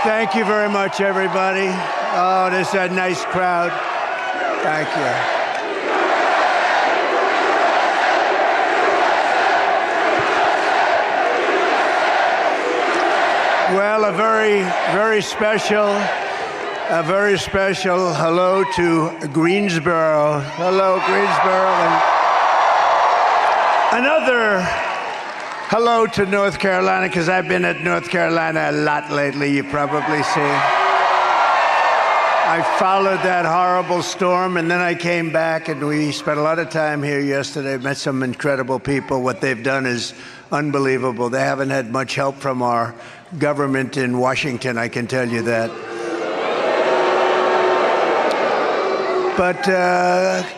Thank you very much, everybody. Oh, this is a nice crowd. Thank you. Well, a very special hello to Greensboro. Hello, Greensboro. And another hello to North Carolina, because I've been at North Carolina a lot lately, you've probably seen. I followed that horrible storm, and then I came back, and we spent a lot of time here yesterday, met some incredible people. What they've done is unbelievable. They haven't had much help from our government in Washington, I can tell you that. But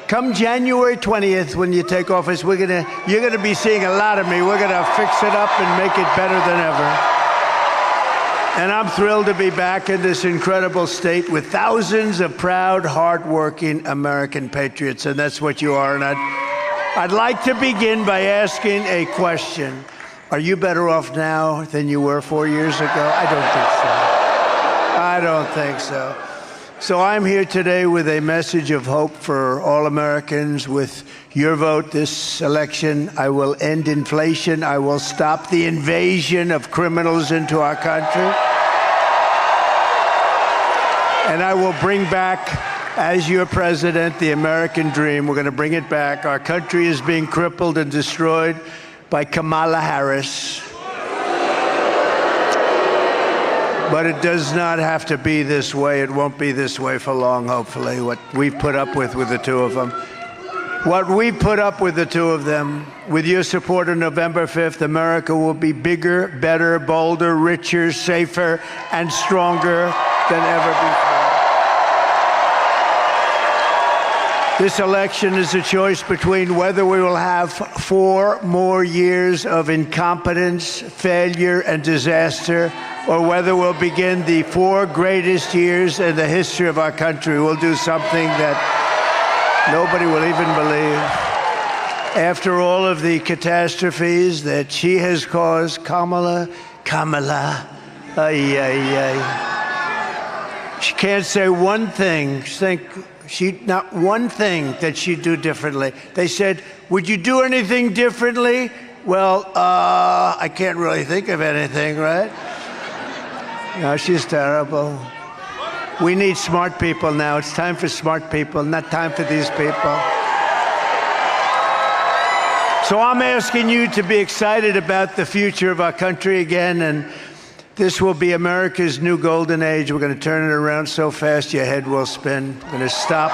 come January 20th, when you take office, you're gonna be seeing a lot of me. We're gonna fix it up and make it better than ever. And I'm thrilled to be back in this incredible state with thousands of proud, hardworking American patriots, and that's what you are. And I'd like to begin by asking a question. Are you better off now than you were 4 years ago? I don't think so. So I'm here today with a message of hope for all Americans. With your vote this election, I will end inflation. I will stop the invasion of criminals into our country. And I will bring back, as your president, the American dream. We're going to bring it back. Our country is being crippled and destroyed by Kamala Harris. But it does not have to be this way. It won't be this way for long, hopefully, what we've put up with the two of them. What we put up with the two of them, with your support on November 5th, America will be bigger, better, bolder, richer, safer, and stronger than ever before. This election is a choice between whether we will have 4 more years of incompetence, failure, and disaster, or whether we'll begin the 4 greatest years in the history of our country. We'll do something that nobody will even believe. After all of the catastrophes that she has caused, Kamala, she can't say one thing. Not one thing that she'd do differently. They said, would you do anything differently? Well, I can't really think of anything, right? No, she's terrible. We need smart people now. It's time for smart people, not time for these people. So I'm asking you to be excited about the future of our country again, and this will be America's new golden age. We're going to turn it around so fast your head will spin. We're going to stop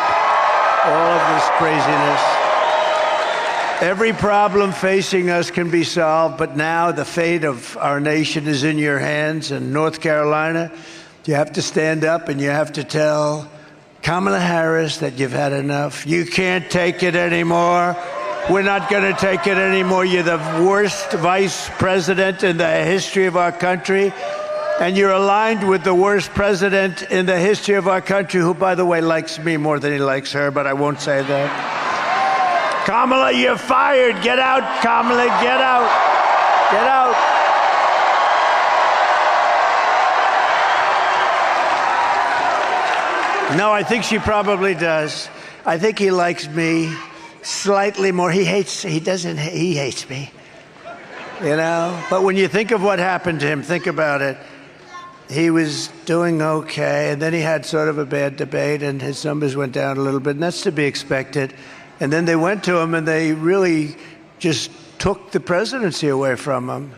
all of this craziness. Every problem facing us can be solved, but now the fate of our nation is in your hands. In North Carolina, you have to stand up and you have to tell Kamala Harris that you've had enough. You can't take it anymore. We're not going to take it anymore. You're the worst vice president in the history of our country. And you're aligned with the worst president in the history of our country, who, by the way, likes me more than he likes her, but I won't say that. Kamala, you're fired. Get out, Kamala. Get out. Get out. No, I think she probably does. I think he likes me slightly more. He hates me, you know? But when you think of what happened to him, think about it. He was doing okay, and then he had sort of a bad debate, and his numbers went down a little bit, and that's to be expected. And then they went to him, and they really just took the presidency away from him.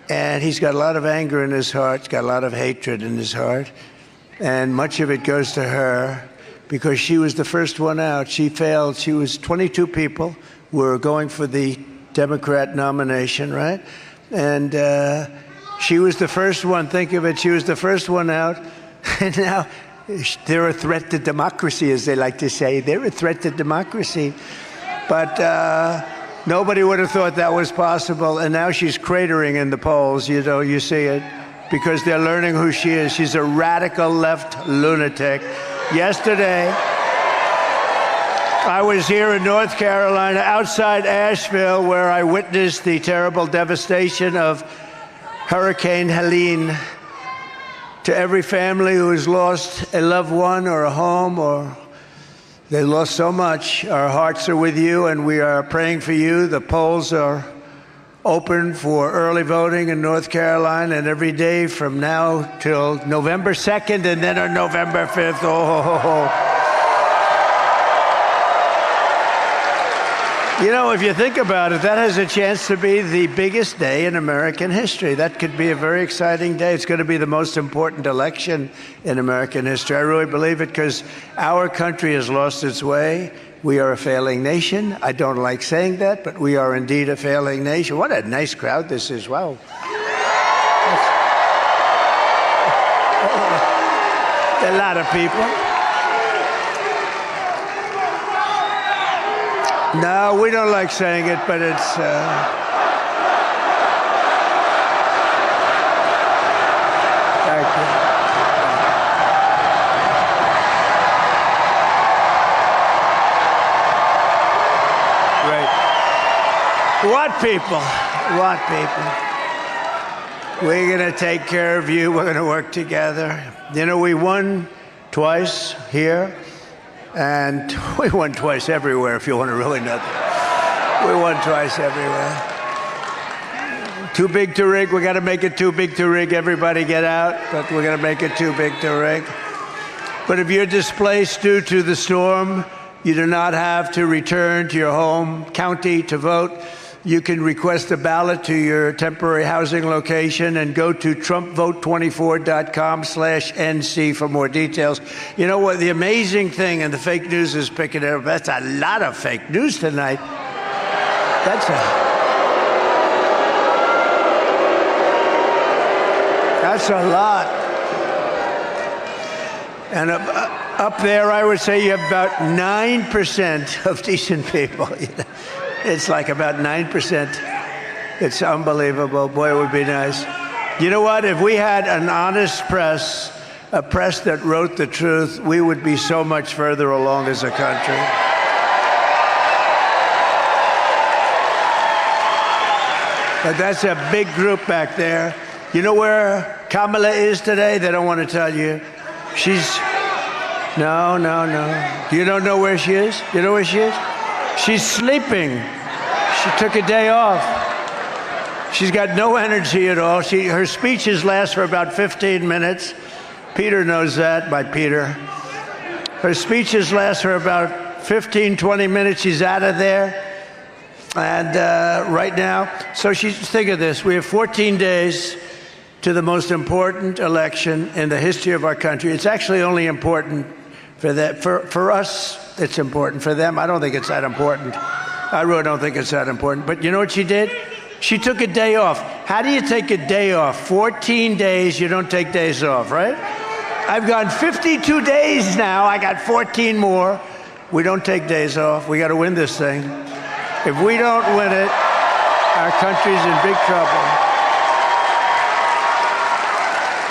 And he's got a lot of anger in his heart, he's got a lot of hatred in his heart, and much of it goes to her, because she was the first one out. She failed. She was 22 people were going for the Democrat nomination, right? And she was the first one. Think of it. She was the first one out. And now they're a threat to democracy, as they like to say. They're a threat to democracy. But nobody would have thought that was possible. And now she's cratering in the polls. You know, you see it, because they're learning who she is. She's a radical left lunatic. Yesterday, I was here in North Carolina, outside Asheville, where I witnessed the terrible devastation of Hurricane Helene. To every family who has lost a loved one or a home, or they lost so much, our hearts are with you and we are praying for you. The polls are open for early voting in North Carolina, and every day from now till November 2nd and then on November 5th. Oh. You know, if you think about it, that has a chance to be the biggest day in American history. That could be a very exciting day. It's going to be the most important election in American history. I really believe it, because our country has lost its way. We are a failing nation. I don't like saying that, but we are indeed a failing nation. What a nice crowd this is. Wow. A lot of people. No, we don't like saying it, but it's... Thank you. Great. What people? What people? We're going to take care of you. We're going to work together. You know, we won twice here. And we won twice everywhere, if you want to really know that. We won twice everywhere. Too big to rig. We got to make it too big to rig. Everybody get out, but we're going to make it too big to rig. But if you're displaced due to the storm, you do not have to return to your home county to vote. You can request a ballot to your temporary housing location and go to TrumpVote24.com/NC for more details. You know what? The amazing thing, and the fake news is picking it up, that's a lot of fake news tonight. That's a lot. And up there, I would say you have about 9% of decent people. It's like about 9%. It's unbelievable. Boy, it would be nice. You know what? If we had an honest press, a press that wrote the truth, we would be so much further along as a country. But that's a big group back there. You know where Kamala is today? They don't want to tell you. No. You don't know where she is? You know where she is? She's sleeping. She took a day off. She's got no energy at all. Her speeches last for about 15 minutes. Peter knows that, by Peter. Her speeches last for about 15, 20 minutes. She's out of there. And right now, so think of this. We have 14 days to the most important election in the history of our country. It's actually only important for that. For us, it's important. For them, I don't think it's that important. I really don't think it's that important. But you know what she did? She took a day off. How do you take a day off? 14 days, you don't take days off, right? I've gone 52 days now. I got 14 more. We don't take days off. We got to win this thing. If we don't win it, our country's in big trouble.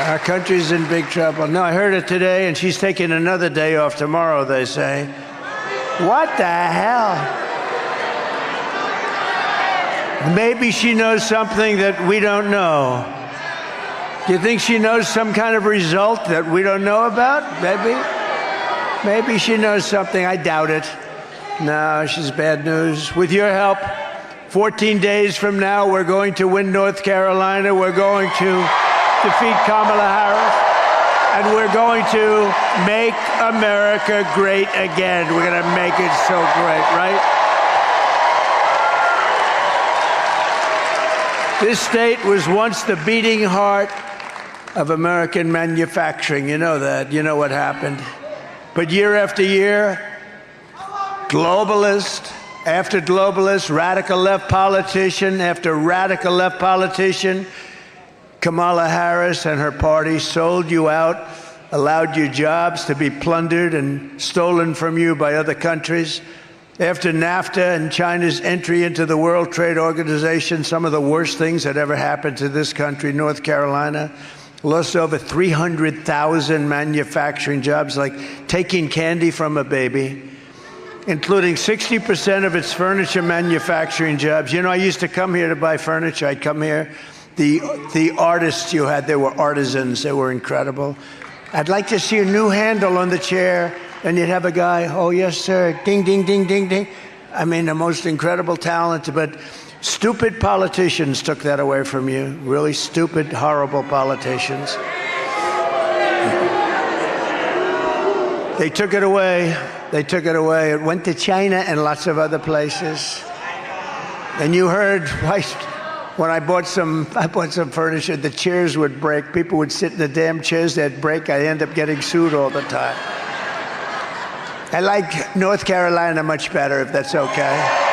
Our country's in big trouble. No, I heard it today, and she's taking another day off tomorrow, they say. What the hell? Maybe she knows something that we don't know. Do you think she knows some kind of result that we don't know about? Maybe she knows something. I doubt it. No, she's bad news. With your help, 14 days from now, we're going to win North Carolina. We're going to defeat Kamala Harris. And we're going to make America great again. We're going to make it so great, right? This state was once the beating heart of American manufacturing. You know that. You know what happened. But year after year, globalist after globalist, radical left politician after radical left politician, Kamala Harris and her party sold you out, allowed your jobs to be plundered and stolen from you by other countries. After NAFTA and China's entry into the World Trade Organization, some of the worst things that ever happened to this country, North Carolina, lost over 300,000 manufacturing jobs, like taking candy from a baby, including 60% of its furniture manufacturing jobs. You know, I used to come here to buy furniture. I'd come here. the artists you had. They were artisans. They were incredible. I'd like to see a new handle on the chair, and you'd have a guy, oh, yes, sir, ding, ding, ding, ding, ding. I mean, the most incredible talent, but stupid politicians took that away from you. Really stupid, horrible politicians. They took it away. They took it away. It went to China and lots of other places. And you heard, when I bought some furniture, the chairs would break. People would sit in the damn chairs, they'd break. I'd end up getting sued all the time. I like North Carolina much better, if that's okay.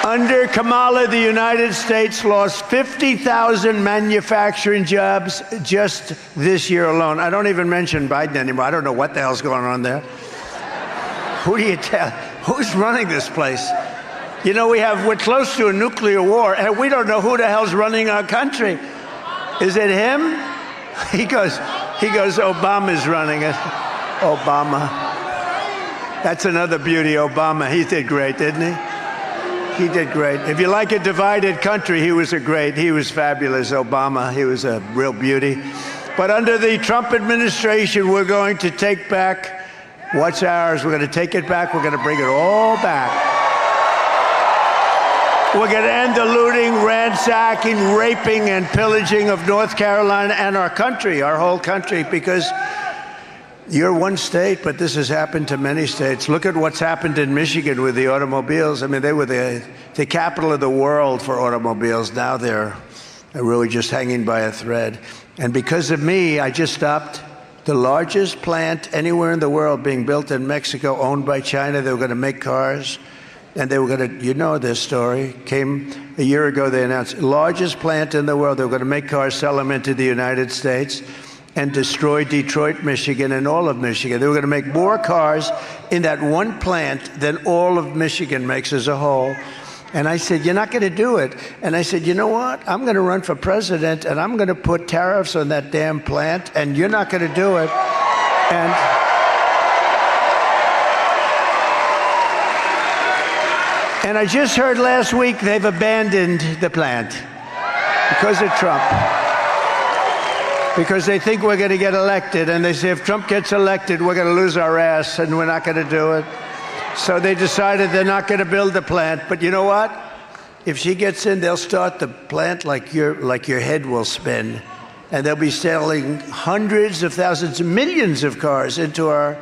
Under Kamala, the United States lost 50,000 manufacturing jobs just this year alone. I don't even mention Biden anymore. I don't know what the hell's going on there. Who do you tell? Who's running this place? You know, we're close to a nuclear war, and we don't know who the hell's running our country. Is it him? He goes, Obama's running it. Obama. That's another beauty, Obama. He did great, didn't he? He did great. If you like a divided country, he was fabulous, Obama. He was a real beauty. But under the Trump administration, we're going to take back what's ours. We're going to take it back. We're going to bring it all back. We're going to end the looting, ransacking, raping, and pillaging of North Carolina and our country, our whole country, because you're one state, but this has happened to many states. Look at what's happened in Michigan with the automobiles. I mean, they were the capital of the world for automobiles. Now they're really just hanging by a thread. And because of me, I just stopped the largest plant anywhere in the world being built in Mexico, owned by China. They were going to make cars. And they were going to, you know this story, came a year ago, they announced, largest plant in the world. They were going to make cars, sell them into the United States, and destroy Detroit, Michigan, and all of Michigan. They were going to make more cars in that one plant than all of Michigan makes as a whole. And I said, you're not going to do it. And I said, you know what? I'm going to run for president, and I'm going to put tariffs on that damn plant, and you're not going to do it. And I just heard last week they've abandoned the plant because of Trump. Because they think we're going to get elected, and they say if Trump gets elected, we're going to lose our ass, and we're not going to do it. So they decided they're not going to build the plant. But you know what? If she gets in, they'll start the plant like your head will spin, and they'll be selling hundreds of thousands, millions of cars into our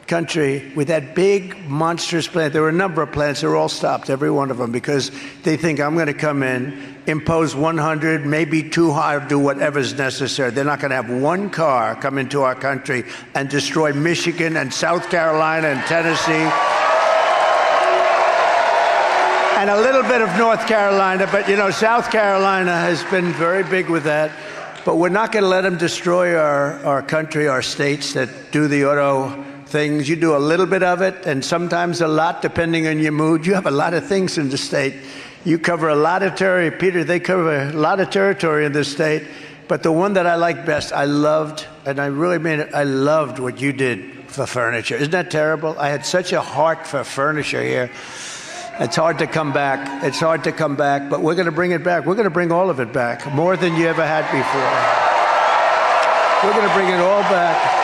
country with that big, monstrous plant. There were a number of plants. They were all stopped, every one of them, because they think I'm going to come in, impose 100, maybe 200, do whatever's necessary. They're not going to have one car come into our country and destroy Michigan and South Carolina and Tennessee and a little bit of North Carolina. But, you know, South Carolina has been very big with that. But we're not going to let them destroy our country, our states that do the auto things. You do a little bit of it, and sometimes a lot, depending on your mood. You have a lot of things in the state. You cover a lot of territory. Peter, they cover a lot of territory in this state. But the one that I like best, I loved, and I really mean it, I loved what you did for furniture. Isn't that terrible? I had such a heart for furniture here. It's hard to come back. It's hard to come back, but we're going to bring it back. We're going to bring all of it back, more than you ever had before. We're going to bring it all back.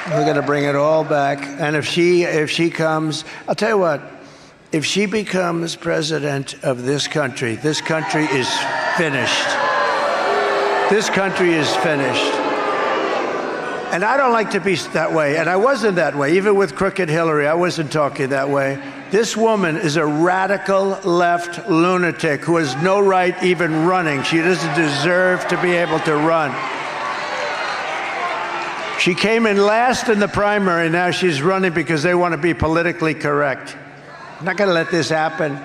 We're going to bring it all back. And if she comes, I'll tell you what, if she becomes president of this country is finished. This country is finished. And I don't like to be that way. And I wasn't that way. Even with crooked Hillary, I wasn't talking that way. This woman is a radical left lunatic who has no right even running. She doesn't deserve to be able to run. She came in last in the primary. Now she's running because they want to be politically correct. I'm not going to let this happen.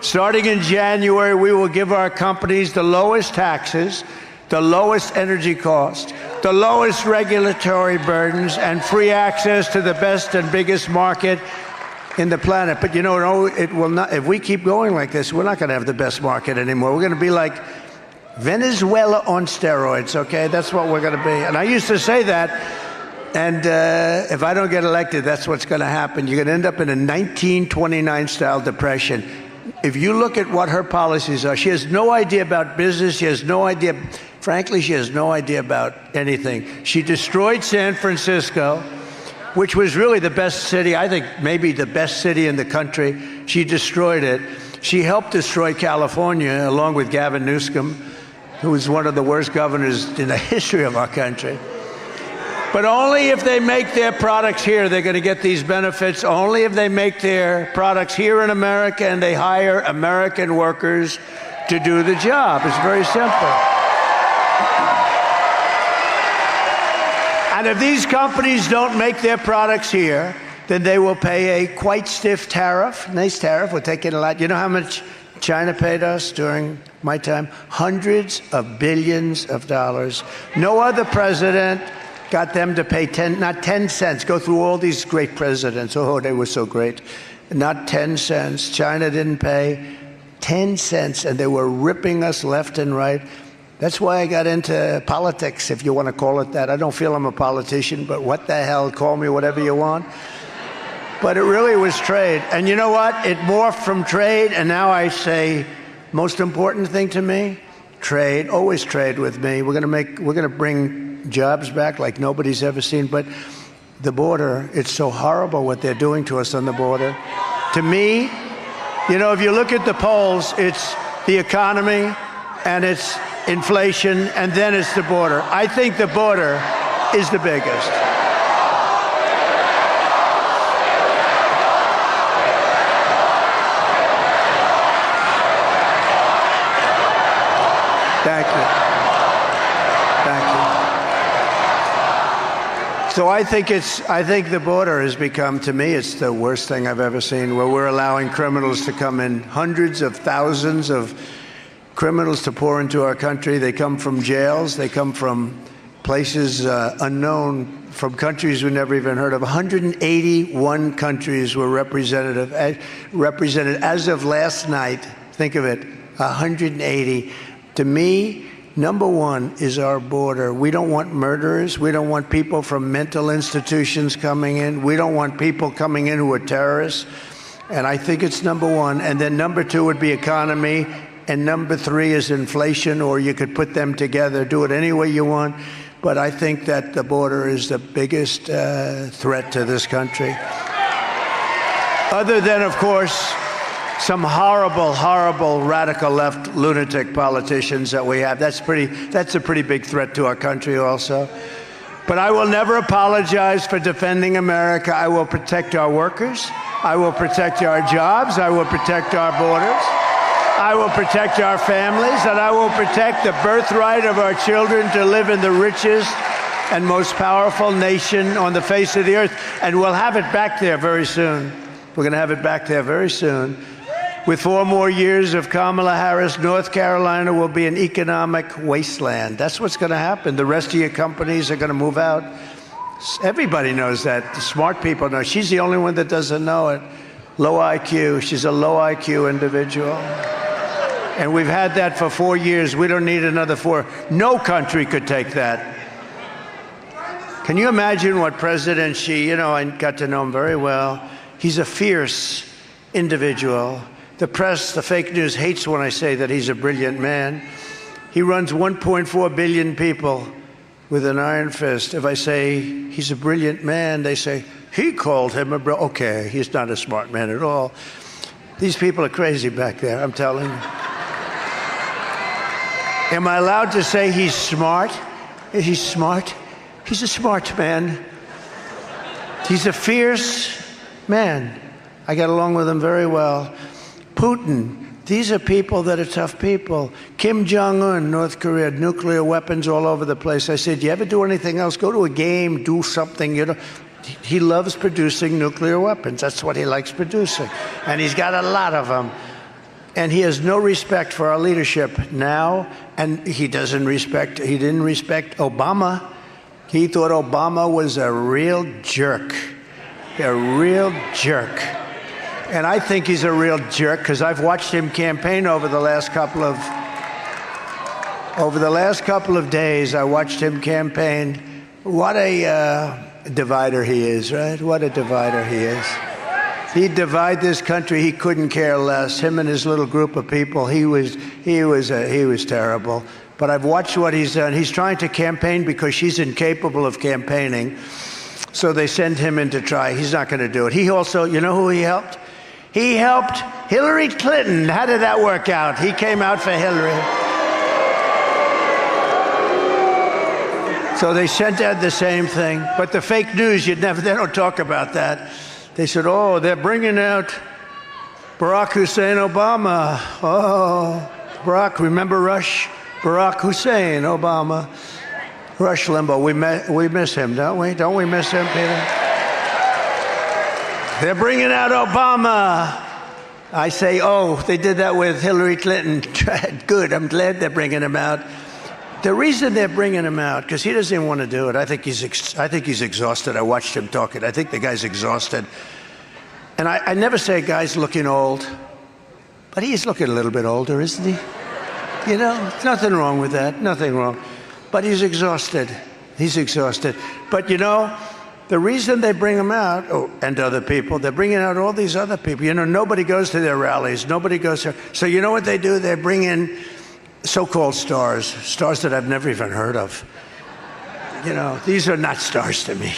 Starting in January, we will give our companies the lowest taxes, the lowest energy cost, the lowest regulatory burdens, and free access to the best and biggest market in the planet. But you know, it will not. If we keep going like this, we're not going to have the best market anymore. We're going to be like Venezuela on steroids, okay? That's what we're going to be. And I used to say that And if I don't get elected, that's what's going to happen. You're going to end up in a 1929-style depression. If you look at what her policies are, she has no idea about business. She has no idea. Frankly, she has no idea about anything. She destroyed San Francisco, which was really the best city, I think maybe the best city in the country. She destroyed it. She helped destroy California, along with Gavin Newsom, who was one of the worst governors in the history of our country. But only if they make their products here, they're going to get these benefits. Only if they make their products here in America and they hire American workers to do the job. It's very simple. And if these companies don't make their products here, then they will pay a quite stiff tariff. Nice tariff. We're taking a lot. You know how much China paid us during my time? Hundreds of billions of dollars. No other president got them to pay not 10 cents. Go through all these great presidents. Oh, they were so great. Not 10 cents. China didn't pay 10 cents, and they were ripping us left and right. That's why I got into politics, if you want to call it that. I don't feel I'm a politician, but what the hell, call me whatever you want. But it really was trade. And you know what? It morphed from trade, and now I say, most important thing to me, trade. Always trade with me. We're going to bring jobs back like nobody's ever seen. But the border, it's so horrible what they're doing to us on the border. To me, you know, if you look at the polls, it's the economy and it's inflation, and then it's the border. I think the border is the biggest. Thank you. Thank you. So I think the border has become, to me, it's the worst thing I've ever seen, where we're allowing criminals to come in, hundreds of thousands of criminals to pour into our country. They come from jails. They come from places unknown, from countries we never even heard of. 181 countries were represented as of last night. Think of it, 180. To me, number one is our border. We don't want murderers. We don't want people from mental institutions coming in. We don't want people coming in who are terrorists. And I think it's number one. And then number two would be economy. And number three is inflation, or you could put them together, do it any way you want. But I think that the border is the biggest threat to this country. Other than, of course, some horrible, horrible radical left lunatic politicians that we have. That's a pretty big threat to our country also. But I will never apologize for defending America. I will protect our workers. I will protect our jobs. I will protect our borders. I will protect our families, and I will protect the birthright of our children to live in the richest and most powerful nation on the face of the earth. And we'll have it back there very soon. We're going to have it back there very soon. With 4 more years of Kamala Harris, North Carolina will be an economic wasteland. That's what's going to happen. The rest of your companies are going to move out. Everybody knows that. The smart people know. She's the only one that doesn't know it. Low IQ. She's a low IQ individual. And we've had that for 4 years. We don't need another 4. No country could take that. Can you imagine what President Xi, you know, I got to know him very well. He's a fierce individual. The press, the fake news, hates when I say that he's a brilliant man. He runs 1.4 billion people with an iron fist. If I say he's a brilliant man, they say, he called him a okay, he's not a smart man at all. These people are crazy back there, I'm telling you. Am I allowed to say he's smart? Is he smart? He's a smart man. He's a fierce man. I get along with him very well. Putin, these are people that are tough people. Kim Jong-un, North Korea, nuclear weapons all over the place. I said, you ever do anything else? Go to a game, do something, you know. He loves producing nuclear weapons. That's what he likes producing. And he's got a lot of them. And he has no respect for our leadership now. And he didn't respect Obama. He thought Obama was a real jerk. A real jerk. And I think he's a real jerk because I've watched him campaign over the last couple of days. I watched him campaign. What a divider he is, right? What a divider he is. He'd divide this country. He couldn't care less. Him and his little group of people. He was terrible. But I've watched what he's done. He's trying to campaign because she's incapable of campaigning. So they send him in to try. He's not going to do it. He also, you know who he helped? He helped Hillary Clinton. How did that work out? He came out for Hillary. So they sent out the same thing. But the fake news, they don't talk about that. They said, oh, they're bringing out Barack Hussein Obama. Oh, Barack, remember Rush? Barack Hussein Obama. Rush Limbaugh, we miss him, don't we? Don't we miss him, Peter? They're bringing out Obama. I say, oh, they did that with Hillary Clinton. Good, I'm glad they're bringing him out. The reason they're bringing him out, because he doesn't even want to do it. I think he's exhausted. I watched him talking. I think the guy's exhausted. And I never say a guy's looking old, but he's looking a little bit older, isn't he? You know, nothing wrong with that, nothing wrong. But he's exhausted. He's exhausted. But, you know, the reason they bring him out, and other people, they're bringing out all these other people. You know, nobody goes to their rallies. Nobody goes there. So you know what they do? They bring in so-called stars that I've never even heard of. You know, these are not stars to me.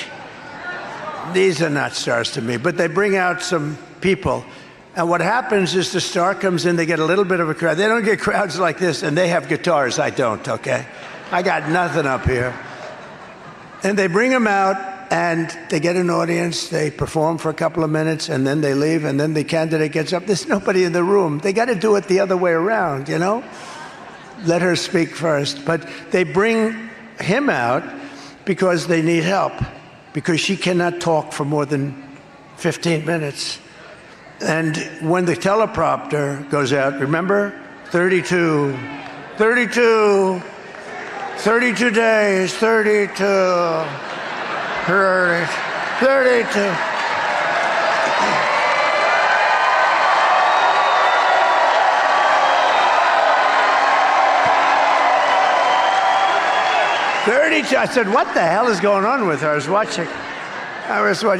These are not stars to me. But they bring out some people. And what happens is the star comes in, they get a little bit of a crowd. They don't get crowds like this, and they have guitars. I don't, okay? I got nothing up here. And they bring them out, and they get an audience. They perform for a couple of minutes, and then they leave, and then the candidate gets up. There's nobody in the room. They got to do it the other way around, you know? Let her speak first. But they bring him out because they need help, because she cannot talk for more than 15 minutes. And when the teleprompter goes out, remember? 32 days, 32, 32. I said, what the hell is going on with her? I was watching.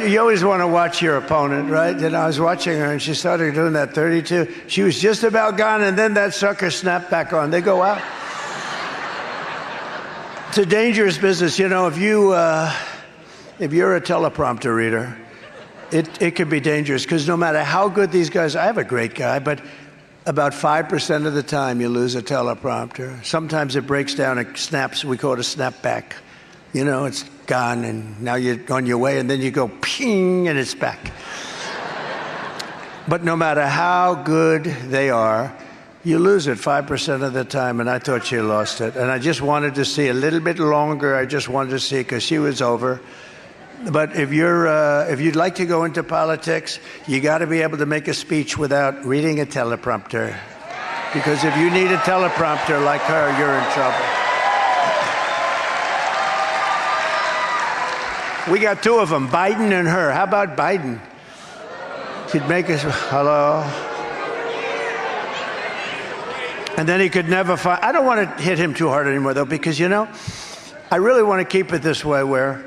You always want to watch your opponent, right? And I was watching her, and she started doing that 32. She was just about gone, and then that sucker snapped back on. They go out. It's a dangerous business. You know, if you're a teleprompter reader, it can be dangerous, because no matter how good these guys are, I have a great guy, but about 5% of the time you lose a teleprompter. Sometimes it breaks down, it snaps, we call it a snapback. You know, it's gone, and now you're on your way, and then you go ping, and it's back. But no matter how good they are, you lose it 5% of the time, and I thought she lost it. And I just wanted to see a little bit longer. I just wanted to see, because she was over. But if you'd like to go into politics, you got to be able to make a speech without reading a teleprompter. Because if you need a teleprompter like her, you're in trouble. We got two of them, Biden and her. How about Biden? He'd make us, hello. And then he could never find, I don't want to hit him too hard anymore, though, because, you know, I really want to keep it this way, where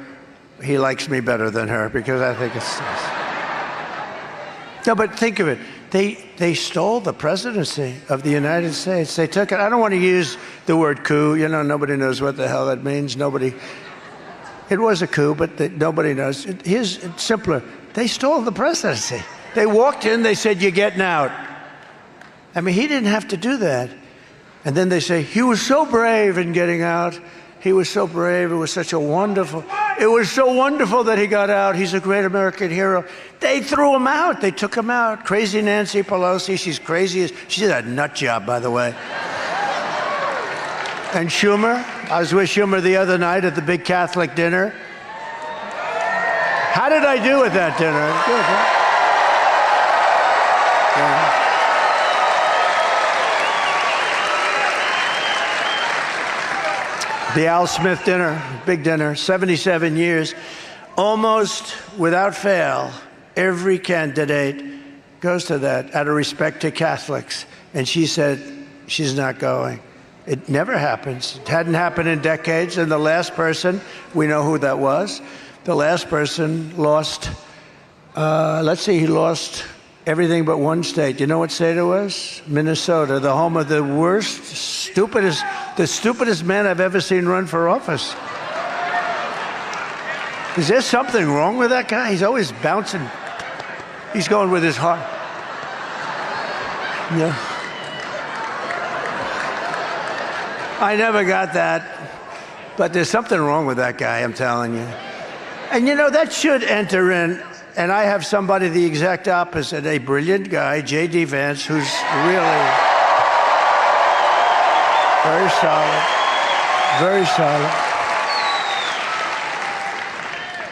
he likes me better than her, because I think it's nice. No, but think of it. They stole the presidency of the United States. They took it. I don't want to use the word coup. You know, nobody knows what the hell that means. It was a coup, but nobody knows. It's simpler. They stole the presidency. They walked in, they said, you're getting out. I mean, he didn't have to do that. And then they say, he was so brave in getting out. He was so brave. It was so wonderful that he got out. He's a great American hero. They threw him out. They took him out. Crazy Nancy Pelosi. She's crazy. She did a nut job, by the way. And Schumer. I was with Schumer the other night at the big Catholic dinner. How did I do with that dinner? Good, huh? Yeah. The Al Smith dinner, big dinner, 77 years. Almost without fail, every candidate goes to that out of respect to Catholics. And she said she's not going. It never happens. It hadn't happened in decades. And the last person, we know who that was. The last person lost, he lost everything but one state. You know what state it was? Minnesota, the home of the stupidest man I've ever seen run for office. Is there something wrong with that guy? He's always bouncing. He's going with his heart. Yeah. I never got that. But there's something wrong with that guy, I'm telling you. And you know, that should enter in. And I have somebody the exact opposite, a brilliant guy, J.D. Vance, who's really very solid, very solid.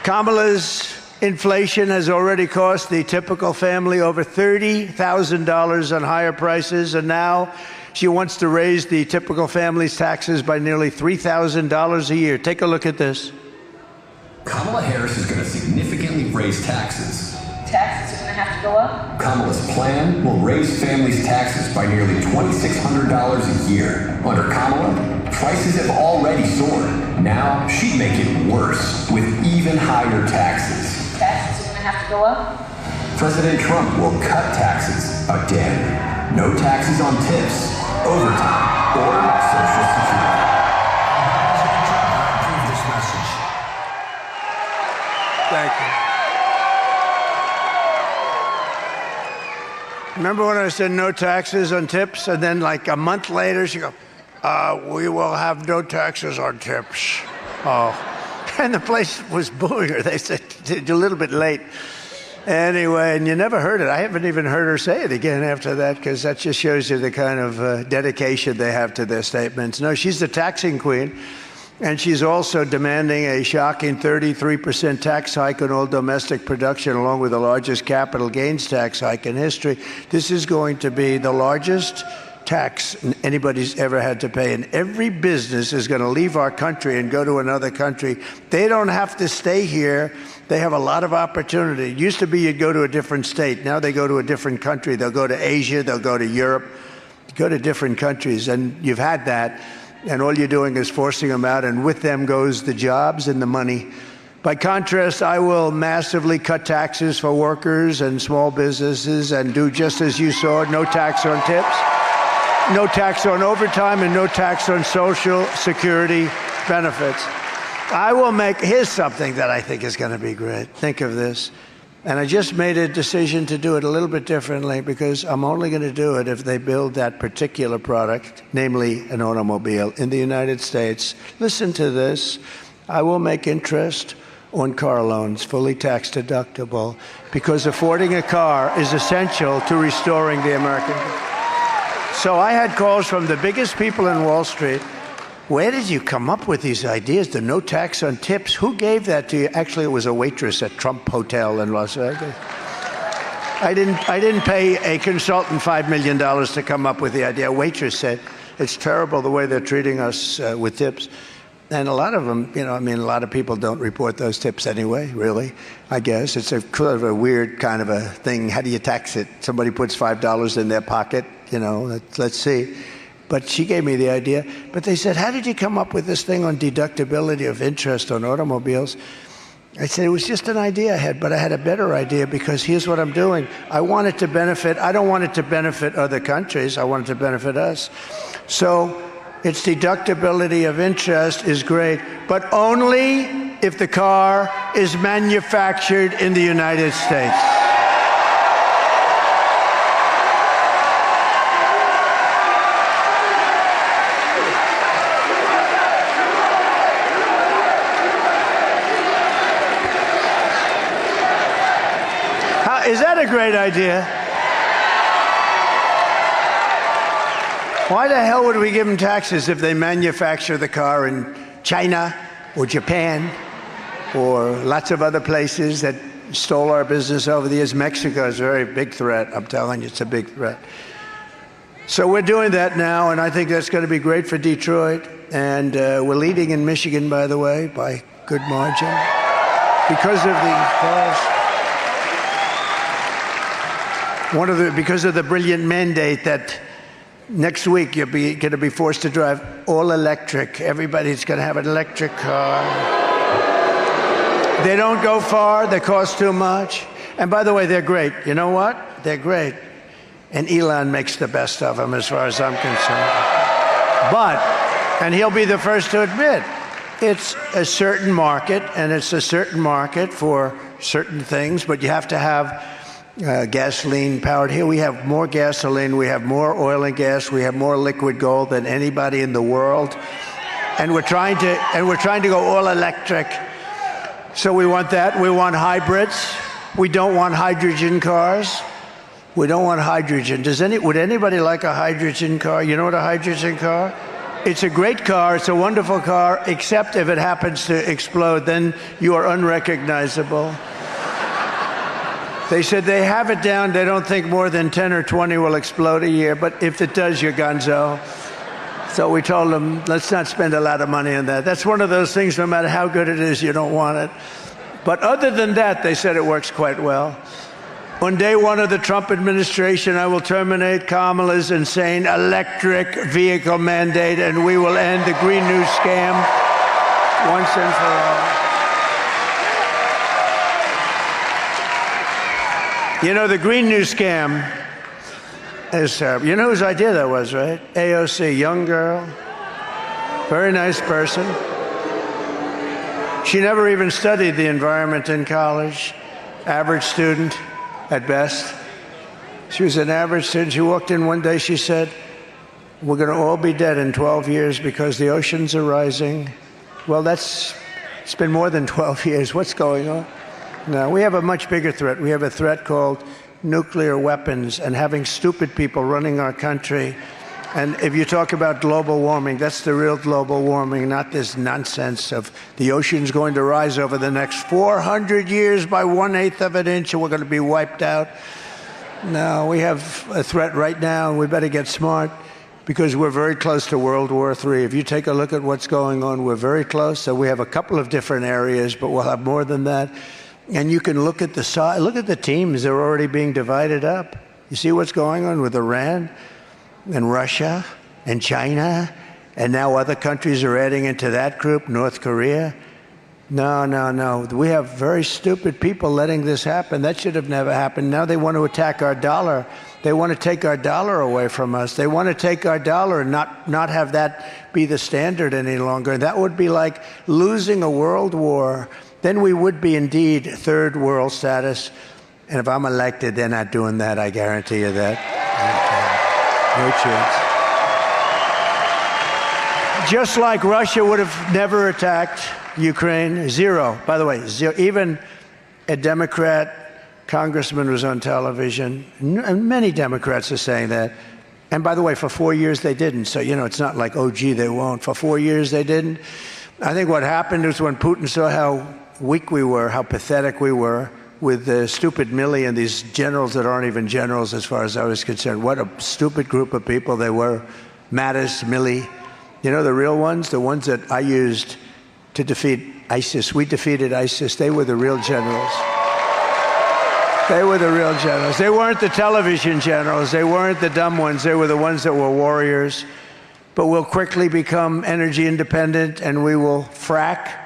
Kamala's inflation has already cost the typical family over $30,000 on higher prices, and now she wants to raise the typical family's taxes by nearly $3,000 a year. Take a look at this. Kamala Harris is going to significantly raise taxes. Taxes are going to have to go up? Kamala's plan will raise families' taxes by nearly $2,600 a year. Under Kamala, prices have already soared. Now she'd make it worse with even higher taxes. Taxes are going to have to go up? President Trump will cut taxes again. No taxes on tips, overtime, or Social Security. Thank you. Remember when I said no taxes on tips? And then like a month later, she goes, we will have no taxes on tips. Oh. And the place was booing her. They said, you're a little bit late. Anyway, and you never heard it. I haven't even heard her say it again after that, because that just shows you the kind of dedication they have to their statements. No, she's the taxing queen. And she's also demanding a shocking 33% tax hike on all domestic production, along with the largest capital gains tax hike in history. This is going to be the largest tax anybody's ever had to pay. And every business is going to leave our country and go to another country. They don't have to stay here. They have a lot of opportunity. It used to be you'd go to a different state. Now they go to a different country. They'll go to Asia. They'll go to Europe. Go to different countries. And you've had that. And all you're doing is forcing them out, and with them goes the jobs and the money. By contrast, I will massively cut taxes for workers and small businesses and do just as you saw, no tax on tips, no tax on overtime, and no tax on Social Security benefits. I will make, here's something that I think is going to be great. Think of this. And I just made a decision to do it a little bit differently, because I'm only going to do it if they build that particular product, namely an automobile, in the United States. Listen to this. I will make interest on car loans fully tax deductible, because affording a car is essential to restoring the American. So I had calls from the biggest people in Wall Street. Where did you come up with these ideas? The no tax on tips? Who gave that to you? Actually, it was a waitress at Trump Hotel in Las Vegas. I didn't pay a consultant $5 million to come up with the idea. A waitress said, it's terrible the way they're treating us with tips. And a lot of them, you know, I mean, a lot of people don't report those tips anyway, really, I guess. It's a kind of a weird kind of a thing. How do you tax it? Somebody puts $5 in their pocket, you know, let's see. But she gave me the idea. But they said, how did you come up with this thing on deductibility of interest on automobiles? I said, it was just an idea I had, but I had a better idea, because here's what I'm doing. I want it to benefit, I don't want it to benefit other countries. I want it to benefit us. So its deductibility of interest is great, but only if the car is manufactured in the United States. Is that a great idea? Why the hell would we give them taxes if they manufacture the car in China or Japan or lots of other places that stole our business over the years? Mexico is a very big threat. I'm telling you, it's a big threat. So we're doing that now, and I think that's going to be great for Detroit. And we're leading in Michigan, by the way, by good margin, because of the cars. Because of the brilliant mandate that Next week, you're going to be forced to drive all electric. Everybody's going to have an electric car. They don't go far. They cost too much. And by the way, they're great. You know what? They're great. And Elon makes the best of them as far as I'm concerned. But, and he'll be the first to admit, it's a certain market, and it's a certain market for certain things, but you have to have gasoline powered. Here we have more gasoline, we have more oil and gas, we have more liquid gold than anybody in the world. And we're trying to go all electric. So we want that. We want hybrids. We don't want hydrogen cars. We don't want hydrogen. Would anybody like a hydrogen car? You know what a hydrogen car? It's a great car. It's a wonderful car, except if it happens to explode, then you are unrecognizable. They said they have it down. They don't think more than 10 or 20 will explode a year. But if it does, you're gonzo. So we told them, let's not spend a lot of money on that. That's one of those things, no matter how good it is, you don't want it. But other than that, they said it works quite well. On day one of the Trump administration, I will terminate Kamala's insane electric vehicle mandate, and we will end the Green New scam once and for all. You know, the Green New scam is terrible. You know whose idea that was, right? AOC, young girl, very nice person. She never even studied the environment in college, average student at best. She was an average student. She walked in one day, she said, we're going to all be dead in 12 years because the oceans are rising. Well, it's been more than 12 years. What's going on? No, we have a much bigger threat. We have a threat called nuclear weapons and having stupid people running our country. And if you talk about global warming, that's the real global warming, not this nonsense of the ocean's going to rise over the next 400 years by 1/8 of an inch and we're going to be wiped out. No, we have a threat right now, and we better get smart because we're very close to World War III. If you take a look at what's going on, we're very close. So we have a couple of different areas, but we'll have more than that. And you can look at the size, look at the teams. They're already being divided up. You see what's going on with Iran and Russia and China, and now other countries are adding into that group, North Korea. No. We have very stupid people letting this happen. That should have never happened. Now they want to attack our dollar. They want to take our dollar away from us. They want to take our dollar and not have that be the standard any longer. That would be like losing a world war. Then we would be indeed third world status. And if I'm elected, they're not doing that. I guarantee you that. No chance. Just like Russia would have never attacked Ukraine. Zero. By the way, zero. Even a Democrat congressman was on television. And many Democrats are saying that. And by the way, for 4 years they didn't. So, you know, it's not like, oh, gee, they won't. For 4 years they didn't. I think what happened was when Putin saw how weak we were, how pathetic we were, with the stupid Milley and these generals that aren't even generals as far as I was concerned. What a stupid group of people they were. Mattis, Milley. You know, the real ones, the ones that I used to defeat ISIS. We defeated ISIS. They were the real generals. They were the real generals. They weren't the television generals. They weren't the dumb ones. They were the ones that were warriors. But we'll quickly become energy independent, and we will frack,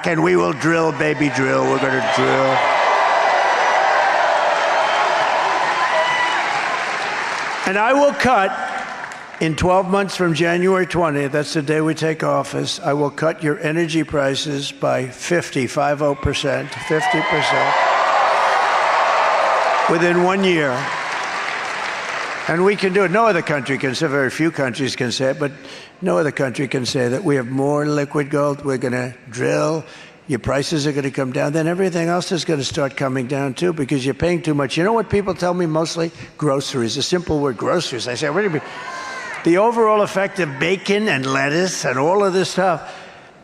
and we will drill, baby, drill. We're going to drill. And I will cut, in 12 months from January 20th, that's the day we take office, I will cut your energy prices by 50% within 1 year. And we can do it. No other country can say it. Very few countries can say it, but no other country can say that. We have more liquid gold. We're going to drill. Your prices are going to come down. Then everything else is going to start coming down, too, because you're paying too much. You know what people tell me mostly? Groceries. A simple word, groceries. I say, what do you mean? The overall effect of bacon and lettuce and all of this stuff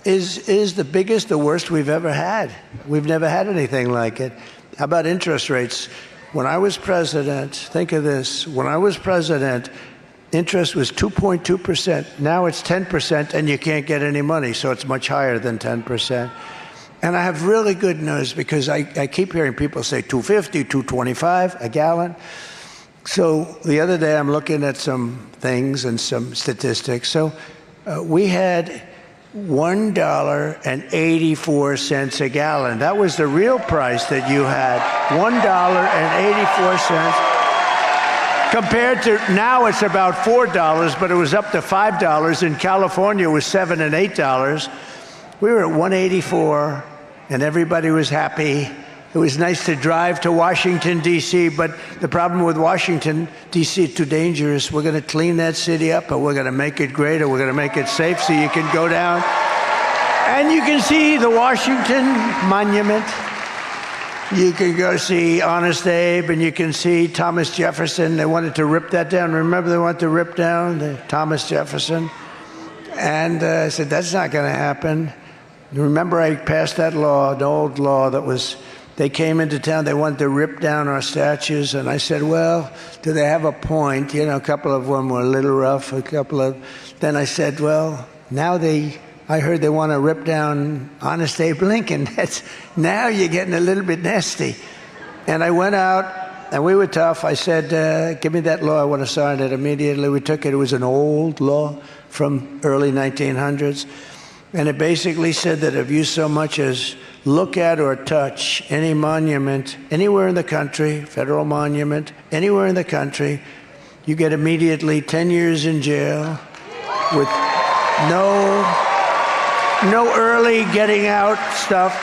is the biggest, the worst we've ever had. We've never had anything like it. How about interest rates? When I was president, think of this, when I was president, interest was 2.2%. Now it's 10%, and you can't get any money, so it's much higher than 10%. And I have really good news because I keep hearing people say $2.50, $2.25 a gallon. So the other day I'm looking at some things and some statistics. So we had $1.84 a gallon. That was the real price that you had, $1.84. Compared to now it's about $4, but it was up to $5. In California, it was $7 and $8. We were at 184, and everybody was happy. It was nice to drive to Washington, D.C., but the problem with Washington, D.C., is too dangerous. We're going to clean that city up, and we're going to make it greater. We're going to make it safe so you can go down. And you can see the Washington Monument. You can go see Honest Abe, and you can see Thomas Jefferson. They wanted to rip that down. Remember, they wanted to rip down the Thomas Jefferson? And I said, that's not going to happen. Remember, I passed that law, the old law that was, they came into town, they wanted to rip down our statues. And I said, well, do they have a point? You know, a couple of them were a little rough, then I said, well, now I heard they want to rip down Honest Abe Lincoln. Now you're getting a little bit nasty. And I went out, and we were tough. I said, give me that law. I want to sign it immediately. We took it. It was an old law from early 1900s. And it basically said that if you so much as look at or touch any monument anywhere in the country, federal monument, anywhere in the country, you get immediately 10 years in jail with no early getting out stuff.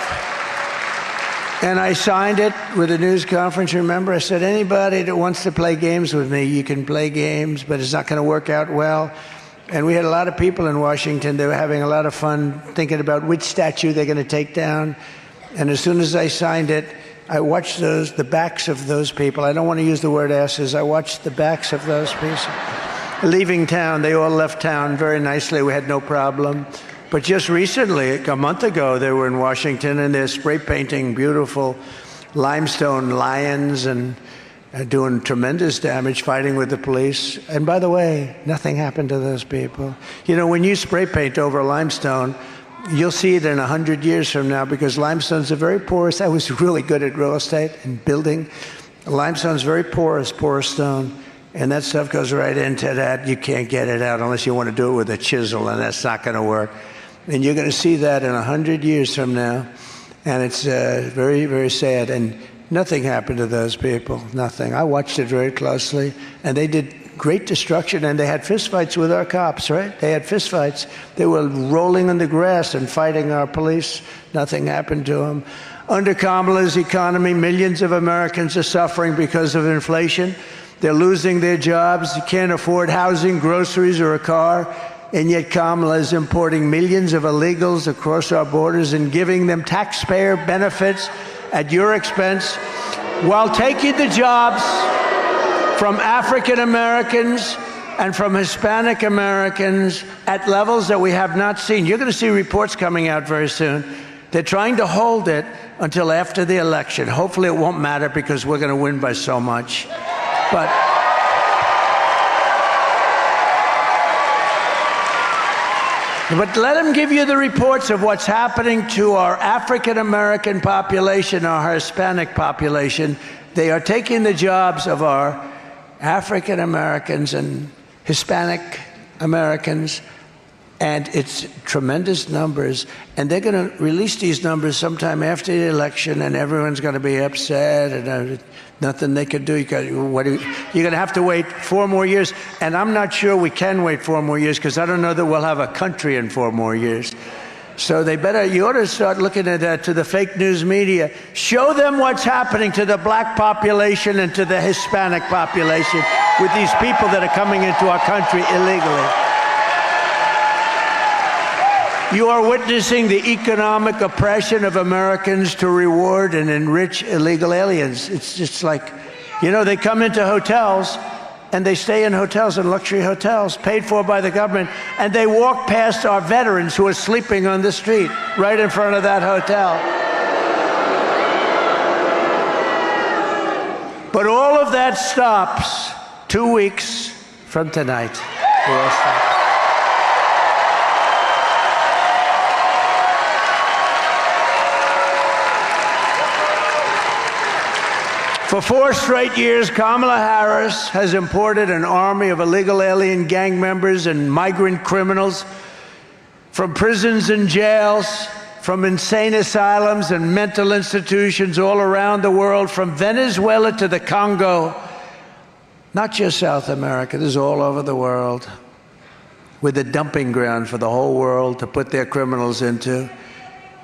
And I signed it with a news conference, remember? I said, anybody that wants to play games with me, you can play games, but it's not going to work out well. And we had a lot of people in Washington. They were having a lot of fun thinking about which statue they're going to take down. And as soon as I signed it, I watched the backs of those people. I don't want to use the word asses. I watched the backs of those people leaving town. They all left town very nicely. We had no problem. But just recently, a month ago, they were in Washington, and they're spray painting beautiful limestone lions and doing tremendous damage, fighting with the police. And by the way, nothing happened to those people. You know, when you spray paint over limestone, you'll see it in 100 years from now, because limestone's a very porous. I was really good at real estate and building. Limestone's very porous stone. And that stuff goes right into that. You can't get it out unless you want to do it with a chisel, and that's not going to work. And you're going to see that in 100 years from now. And it's very, very sad. And nothing happened to those people, nothing. I watched it very closely. And they did great destruction, and they had fistfights with our cops, right? They had fistfights. They were rolling in the grass and fighting our police. Nothing happened to them. Under Kamala's economy, millions of Americans are suffering because of inflation. They're losing their jobs. You can't afford housing, groceries, or a car. And yet Kamala is importing millions of illegals across our borders and giving them taxpayer benefits at your expense, while taking the jobs from African Americans and from Hispanic Americans at levels that we have not seen. You're going to see reports coming out very soon. They're trying to hold it until after the election. Hopefully it won't matter, because we're going to win by so much. But let them give you the reports of what's happening to our African-American population, our Hispanic population. They are taking the jobs of our African-Americans and Hispanic Americans, and it's tremendous numbers. And they're going to release these numbers sometime after the election, and everyone's going to be upset, and nothing they can do. You're going to have to wait 4 more years. And I'm not sure we can wait 4 more years, because I don't know that we'll have a country in 4 more years. So you ought to start looking at that, to the fake news media. Show them what's happening to the black population and to the Hispanic population with these people that are coming into our country illegally. You are witnessing the economic oppression of Americans to reward and enrich illegal aliens. It's just like, you know, they come into hotels and they stay in hotels, in luxury hotels, paid for by the government, and they walk past our veterans who are sleeping on the street right in front of that hotel. But all of that stops 2 weeks from tonight. It all stops. For 4 straight years, Kamala Harris has imported an army of illegal alien gang members and migrant criminals from prisons and jails, from insane asylums and mental institutions all around the world, from Venezuela to the Congo. Not just South America, this is all over the world. We're the dumping ground for the whole world to put their criminals into.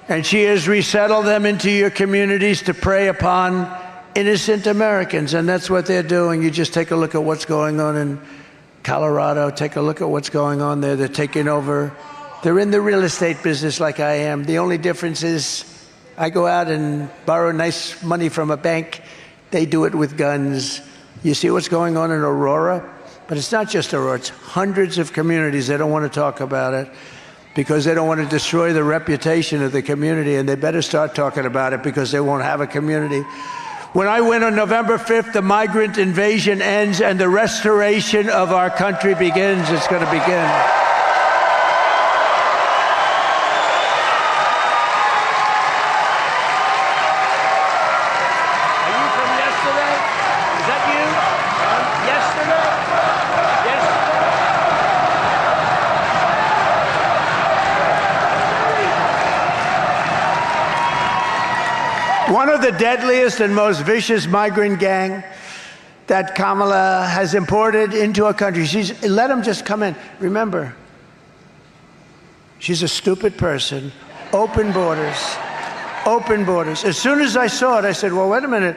And she has resettled them into your communities to prey upon innocent Americans, and that's what they're doing. You just take a look at what's going on in Colorado, take a look at what's going on there. They're taking over. They're in the real estate business like I am. The only difference is I go out and borrow nice money from a bank. They do it with guns. You see what's going on in Aurora? But it's not just Aurora, it's hundreds of communities. They don't want to talk about it because they don't want to destroy the reputation of the community, and they better start talking about it because they won't have a community. When I win on November 5th, the migrant invasion ends and the restoration of our country begins. It's going to begin. Are you from yesterday? Is that you? Yesterday? One of the deadliest and most vicious migrant gang that Kamala has imported into our country. Let them just come in. Remember, she's a stupid person. Open borders. Open borders. As soon as I saw it, I said, well, wait a minute.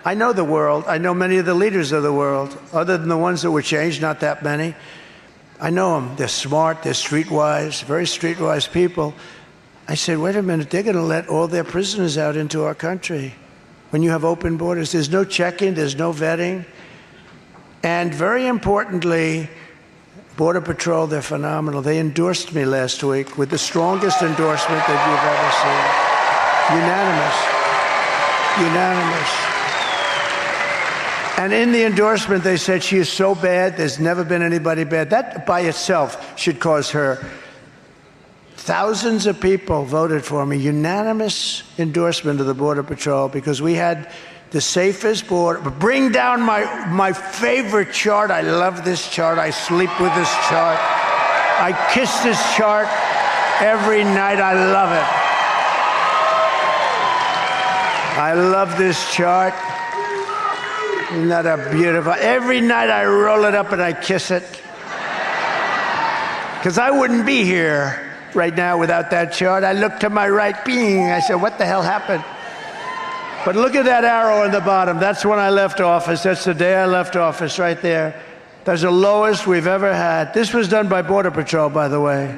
I know the world. I know many of the leaders of the world, other than the ones that were changed, not that many. I know them. They're smart. They're streetwise, very streetwise people. I said, wait a minute, they're going to let all their prisoners out into our country when you have open borders. There's no checking, there's no vetting. And very importantly, Border Patrol, they're phenomenal. They endorsed me last week with the strongest endorsement that you've ever seen. Unanimous. Unanimous. And in the endorsement, they said she is so bad, there's never been anybody bad. That by itself should cause her. Thousands of people voted for me, unanimous endorsement of the Border Patrol, because we had the safest border. Bring down my favorite chart. I love this chart. I sleep with this chart. I kiss this chart every night. I love it. I love this chart. Isn't that a beautiful? Every night I roll it up and I kiss it. Because I wouldn't be here right now without that chart. I look to my right, bing. I said, what the hell happened? But look at that arrow in the bottom. That's when I left office. That's the day I left office right there. That's the lowest we've ever had. This was done by Border Patrol, by the way.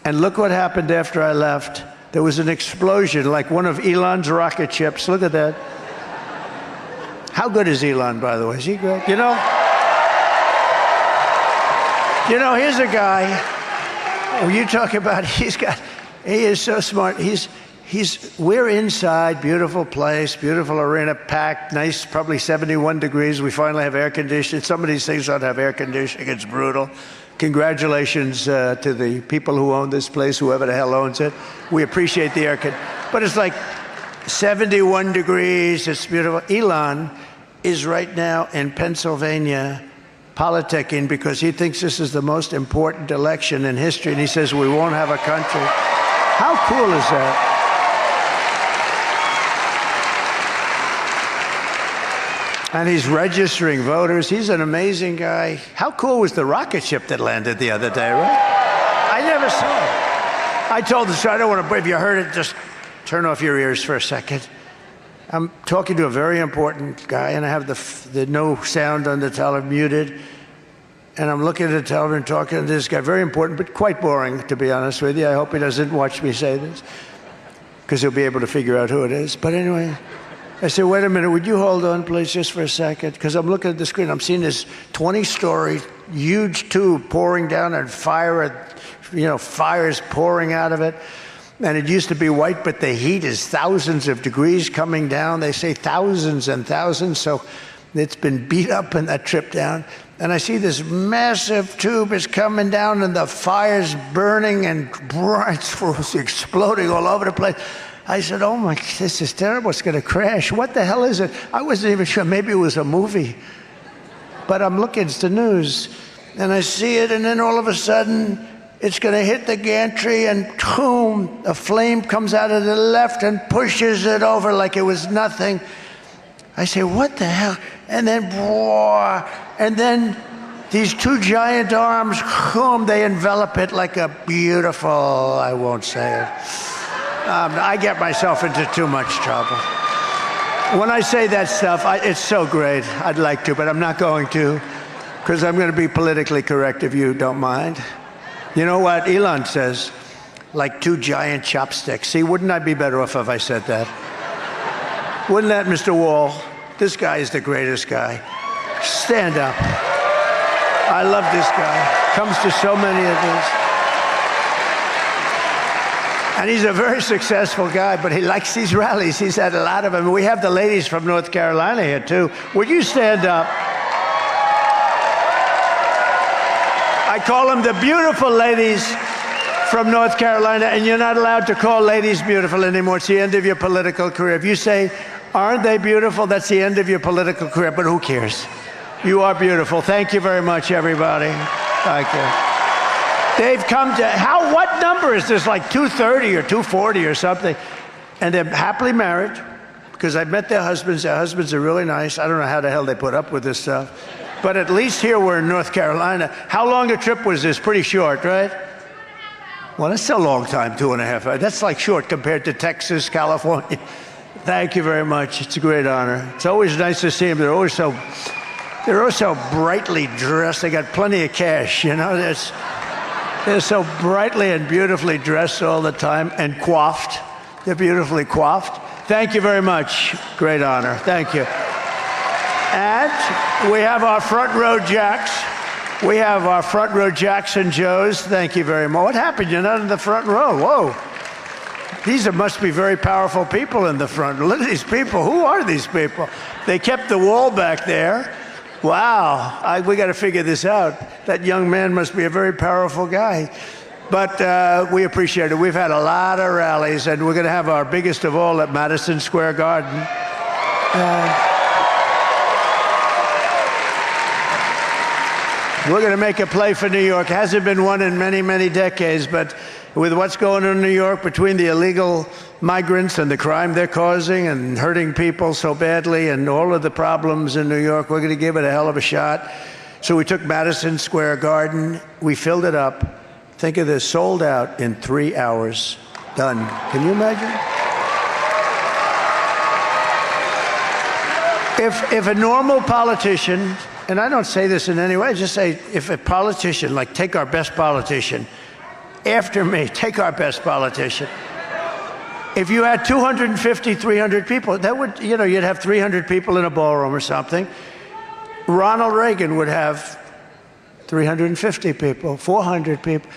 And look what happened after I left. There was an explosion, like one of Elon's rocket ships. Look at that. How good is Elon, by the way? Is he great? You know, here's a guy. You talk about, he is so smart. We're inside, beautiful place, beautiful arena, packed, nice, probably 71 degrees. We finally have air conditioning. Some of these things don't have air conditioning. It's brutal. Congratulations to the people who own this place, whoever the hell owns it. We appreciate the air conditioning. But it's like 71 degrees. It's beautiful. Elon is right now in Pennsylvania politicking because he thinks this is the most important election in history, and he says we won't have a country. How cool is that? And he's registering voters. He's an amazing guy. How cool was the rocket ship that landed the other day, right? I never saw it. I told the show, I don't want to, if you heard it, just turn off your ears for a second. I'm talking to a very important guy, and I have the no sound on the television muted. And I'm looking at the television, talking to this guy, very important, but quite boring, to be honest with you. I hope he doesn't watch me say this, because he'll be able to figure out who it is. But anyway, I said, wait a minute, would you hold on, please, just for a second? Because I'm looking at the screen. I'm seeing this 20-story, huge tube pouring down and fire's pouring out of it. And it used to be white, but the heat is thousands of degrees coming down. They say thousands and thousands, so it's been beat up in that trip down. And I see this massive tube is coming down, and the fire's burning, and it's exploding all over the place. I said, oh my, this is terrible. It's going to crash. What the hell is it? I wasn't even sure. Maybe it was a movie. But I'm looking, it's the news. And I see it, and then all of a sudden, it's going to hit the gantry, and boom, a flame comes out of the left and pushes it over like it was nothing. I say, what the hell? And then these two giant arms, boom, they envelop it like a beautiful, I won't say it. I get myself into too much trouble. When I say that stuff, it's so great. I'd like to, but I'm not going to, because I'm going to be politically correct if you don't mind. You know what Elon says? Like two giant chopsticks. See, wouldn't I be better off if I said that? Wouldn't that, Mr. Wall? This guy is the greatest guy. Stand up. I love this guy. Comes to so many of these. And he's a very successful guy, but he likes these rallies. He's had a lot of them. We have the ladies from North Carolina here, too. Would you stand up? I call them the beautiful ladies from North Carolina, and you're not allowed to call ladies beautiful anymore. It's the end of your political career. If you say, aren't they beautiful, that's the end of your political career, but who cares? You are beautiful. Thank you very much, everybody. Thank you. They've come to, what number is this, like 230 or 240 or something? And they're happily married, because I've met their husbands. Their husbands are really nice. I don't know how the hell they put up with this stuff. But at least here we're in North Carolina. How long a trip was this? Pretty short, right? Well, that's a long time, 2.5 hours. That's like short compared to Texas, California. Thank you very much. It's a great honor. It's always nice to see them. They're always so brightly dressed. They got plenty of cash, you know. They're so brightly and beautifully dressed all the time and coiffed. They're beautifully coiffed. Thank you very much. Great honor. Thank you. And we have our front row jacks. We have our front row Jacks and Joes. Thank you very much. What happened? You're not in the front row. Whoa. These must be very powerful people in the front. Look at these people. Who are these people? They kept the wall back there. Wow. We got to figure this out. That young man must be a very powerful guy. But we appreciate it. We've had a lot of rallies, and we're going to have our biggest of all at Madison Square Garden. We're going to make a play for New York. Hasn't been one in many, many decades, but with what's going on in New York between the illegal migrants and the crime they're causing and hurting people so badly and all of the problems in New York, we're going to give it a hell of a shot. So we took Madison Square Garden. We filled it up. Think of this, sold out in 3 hours. Done. Can you imagine? If a normal politician, and I don't say this in any way, I just say if a politician, like take our best politician, after me, take our best politician. If you had 250, 300 people, that would, you'd have 300 people in a ballroom or something. Ronald Reagan would have 350 people, 400 people.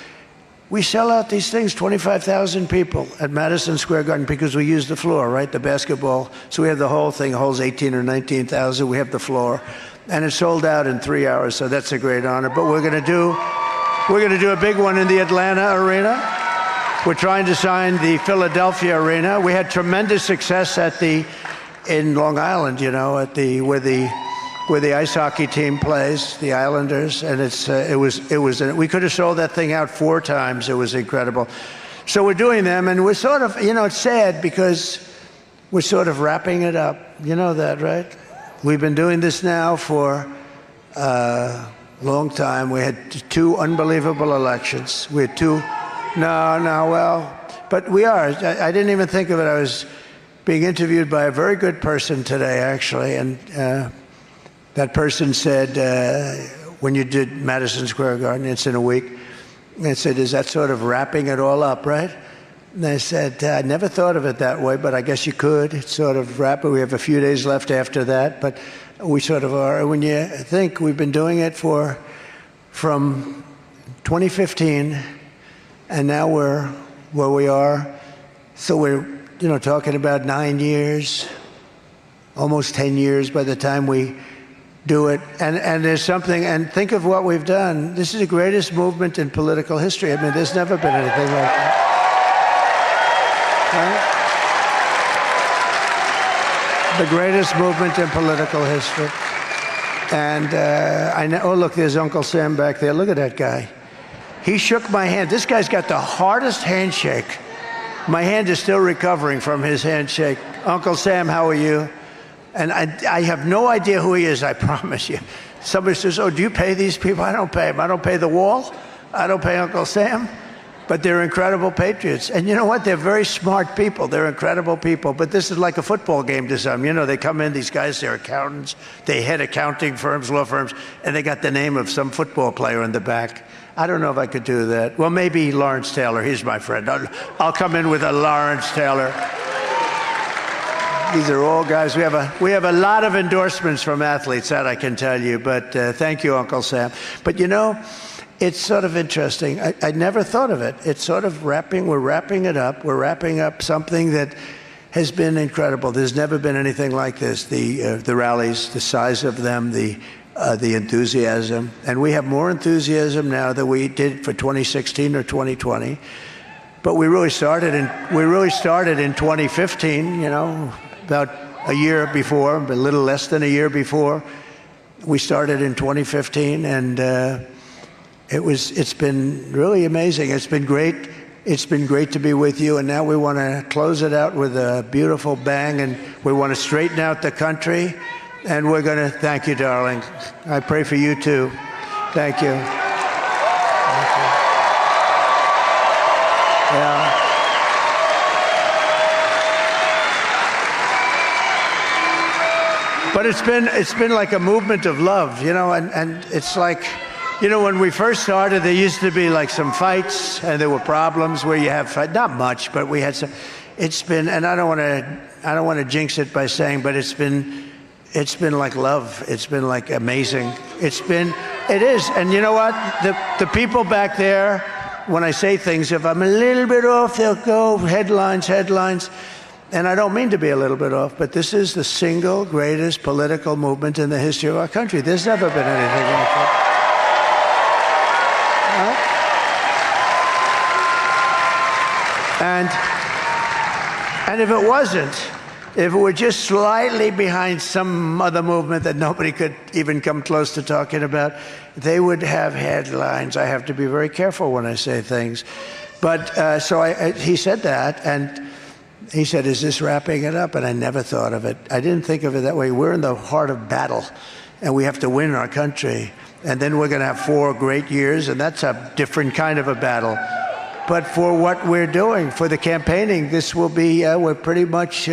We sell out these things, 25,000 people at Madison Square Garden because we use the floor, right? The basketball. So we have the whole thing, holds 18 or 19,000. We have the floor. And it's sold out in 3 hours, so that's a great honor. But we're going to do a big one in the Atlanta arena. We're trying to sign the Philadelphia arena. We had tremendous success in Long Island, where the ice hockey team plays, the Islanders, and we could have sold that thing out 4 times. It was incredible. So we're doing them, and we're sort of, it's sad because we're sort of wrapping it up. You know that, right? We've been doing this now for a long time. We had 2 unbelievable elections. We had 2, but we are. I didn't even think of it. I was being interviewed by a very good person today, actually, and that person said, when you did Madison Square Garden, it's in a week, they said, is that sort of wrapping it all up, right? And I said, I never thought of it that way, but I guess you could. It's sort of wrap it. We have a few days left after that, but we sort of are. When you think we've been doing it from 2015, and now we're where we are. So we're, talking about 9 years, almost 10 years by the time we do it. And there's something, and think of what we've done. This is the greatest movement in political history. I mean, there's never been anything like that. Right? The greatest movement in political history. And I know, oh, look, there's Uncle Sam back there. Look at that guy. He shook my hand. This guy's got the hardest handshake. My hand is still recovering from his handshake. Uncle Sam, how are you? And I have no idea who he is, I promise you. Somebody says, oh, do you pay these people? I don't pay them. I don't pay the wall. I don't pay Uncle Sam. But they're incredible patriots. And you know what? They're very smart people. They're incredible people. But this is like a football game to some. You know, they come in, these guys, they're accountants. They head accounting firms, law firms, and they got the name of some football player in the back. I don't know if I could do that. Well, maybe Lawrence Taylor. He's my friend. I'll come in with a Lawrence Taylor. These are all guys. We have a lot of endorsements from athletes, that I can tell you. But thank you, Uncle Sam. But you know, it's sort of interesting. I never thought of it. It's sort of we're wrapping it up. We're wrapping up something that has been incredible. There's never been anything like this. The rallies, the size of them, the enthusiasm. And we have more enthusiasm now than we did for 2016 or 2020. But we really started in 2015, you know, about a year before, a little less than a year before. We started in 2015, and it's been really amazing. It's been great. It's been great to be with you, and now we want to close it out with a beautiful bang, and we want to straighten out the country, and we're going to thank you, darling. I pray for you too. Thank you. Thank you. Yeah. But it's been like a movement of love, you know, and it's like, you know, when we first started, there used to be like some fights, and there were problems where you have fight, not much, but we had some. It's been, and I don't want to jinx it by saying, but it's been like love. It's been like amazing. It is, and you know what? The people back there, when I say things, if I'm a little bit off, they'll go headlines. And I don't mean to be a little bit off, but this is the single greatest political movement in the history of our country. There's never been anything like that. And if it wasn't, if it were just slightly behind some other movement that nobody could even come close to talking about, they would have headlines. I have to be very careful when I say things. But he said that, and he said, is this wrapping it up? And I never thought of it. I didn't think of it that way. We're in the heart of battle, and we have to win our country. And then we're going to have 4 great years, and that's a different kind of a battle. But for what we're doing, for the campaigning, this will be, we're pretty much,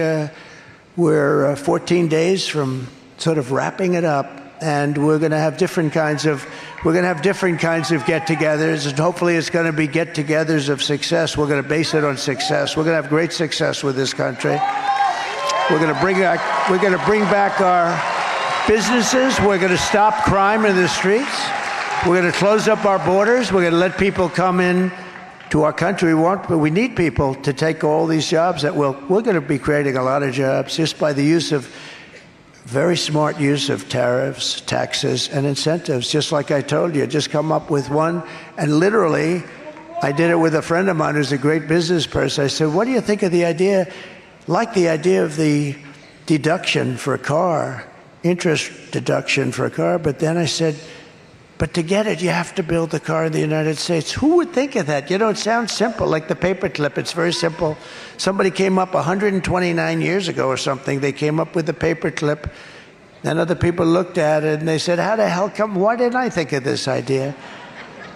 we're 14 days from sort of wrapping it up. And we're going to have different kinds of get-togethers, and hopefully it's going to be get-togethers of success. We're going to base it on success. We're going to have great success with this country. We're going to bring back our businesses. We're going to stop crime in the streets. We're going to close up our borders. We're going to let people come in to our country. But we need people to take all these jobs that we're going to be creating a lot of jobs just by the use of very smart use of tariffs, taxes, and incentives. Just like I told you, just come up with one. And literally, I did it with a friend of mine who's a great business person. I said, what do you think of the idea, like the idea of the deduction for a car, interest deduction for a car? But then I said, but to get it, you have to build the car in the United States. Who would think of that? You know, it sounds simple, like the paperclip. It's very simple. Somebody came up 129 years ago or something. They came up with the paperclip. And other people looked at it, and they said, how the hell come? Why didn't I think of this idea?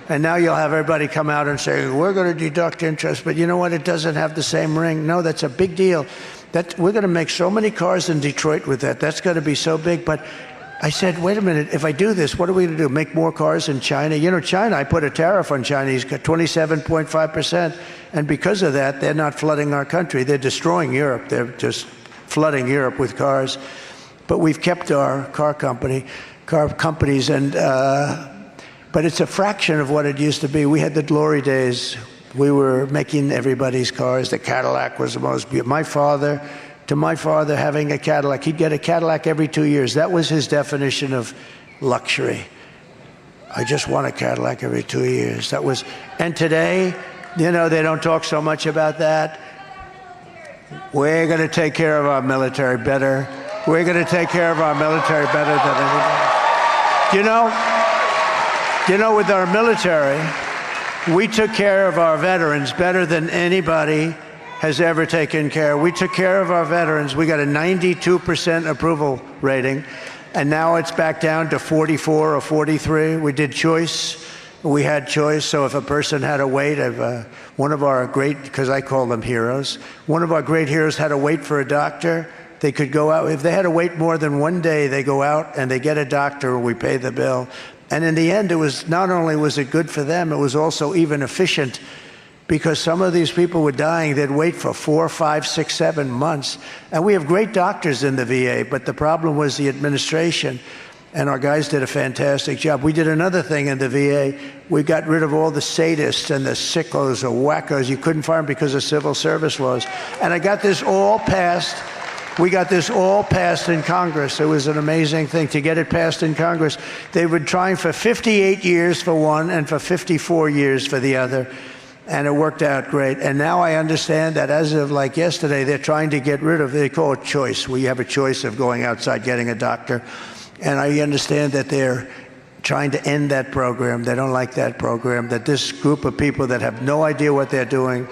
And now you'll have everybody come out and say, we're going to deduct interest. But you know what? It doesn't have the same ring. No, that's a big deal. We're going to make so many cars in Detroit with that. That's going to be so big. But I said, wait a minute, if I do this, what are we going to do? Make more cars in China? You know, China, I put a tariff on Chinese, 27.5%. And because of that, they're not flooding our country. They're destroying Europe. They're just flooding Europe with cars. But we've kept our car companies, but it's a fraction of what it used to be. We had the glory days. We were making everybody's cars. The Cadillac was the most beautiful. To my father, having a Cadillac, he'd get a Cadillac every 2 years. That was his definition of luxury. I just want a Cadillac every 2 years. And today, you know, they don't talk so much about that. We're going to take care of our military better. We're going to take care of our military better than anybody. You know, with our military, we took care of our veterans better than anybody has ever taken care. We took care of our veterans. We got a 92% approval rating, and now it's back down to 44 or 43. We did choice. We had choice. So if a person had to wait, one of our great, because I call them heroes, one of our great heroes had to wait for a doctor. They could go out. If they had to wait more than one day, they go out and they get a doctor, we pay the bill. And in the end, it was not only was it good for them, it was also even efficient, because some of these people were dying. They'd wait for 4, 5, 6, 7 months. And we have great doctors in the VA, but the problem was the administration. And our guys did a fantastic job. We did another thing in the VA. We got rid of all the sadists and the sickos or wackos. You couldn't fire them because of civil service laws. And I got this all passed. We got this all passed in Congress. It was an amazing thing to get it passed in Congress. They were trying for 58 years for one and for 54 years for the other. And it worked out great. And now I understand that as of like yesterday, they're trying to get rid of, they call it choice, where you have a choice of going outside, getting a doctor. And I understand that they're trying to end that program. They don't like that program, that this group of people that have no idea what they're doing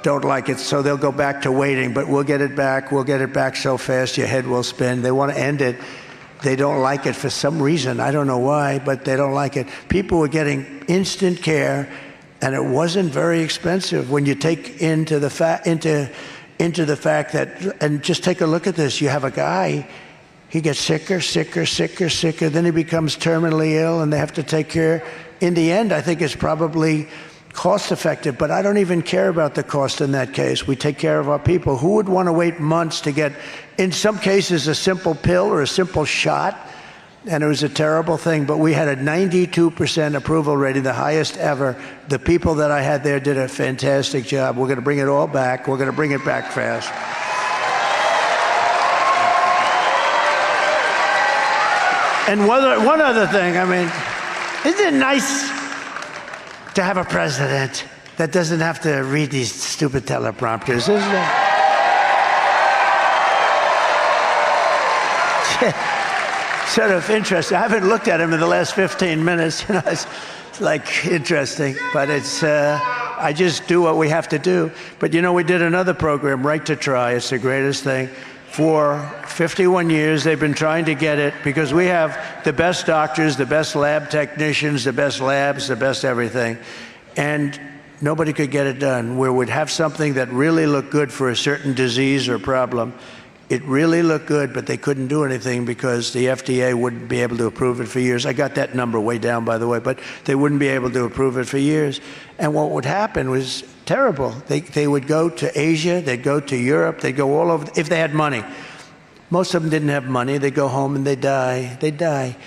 don't like it, so they'll go back to waiting. But we'll get it back. We'll get it back so fast your head will spin. They want to end it. They don't like it for some reason. I don't know why, but they don't like it. People were getting instant care, and it wasn't very expensive when you take into the fact that, and just take a look at this. You have a guy, he gets sicker, then he becomes terminally ill, and they have to take care. In the end, I think it's probably cost effective, but I don't even care about the cost in that case. We take care of our people. Who would want to wait months to get, in some cases, a simple pill or a simple shot? And it was a terrible thing, but we had a 92% approval rating, the highest ever. The people that I had there did a fantastic job. We're going to bring it all back. We're going to bring it back fast. And one other thing, I mean, isn't it nice to have a president that doesn't have to read these stupid teleprompters, isn't it? Sort of interesting. I haven't looked at him in the last 15 minutes. You know, it's like interesting, but it's, I just do what we have to do. But you know, we did another program, Right to Try. It's the greatest thing. For 51 years, they've been trying to get it because we have the best doctors, the best lab technicians, the best labs, the best everything. And nobody could get it done. We would have something that really looked good for a certain disease or problem. It really looked good, but they couldn't do anything because the FDA wouldn't be able to approve it for years. I got that number way down, by the way, but they wouldn't be able to approve it for years. And what would happen was terrible. They would go to Asia, they'd go to Europe, they'd go all over, if they had money. Most of them didn't have money. They'd go home and they'd die. They'd die.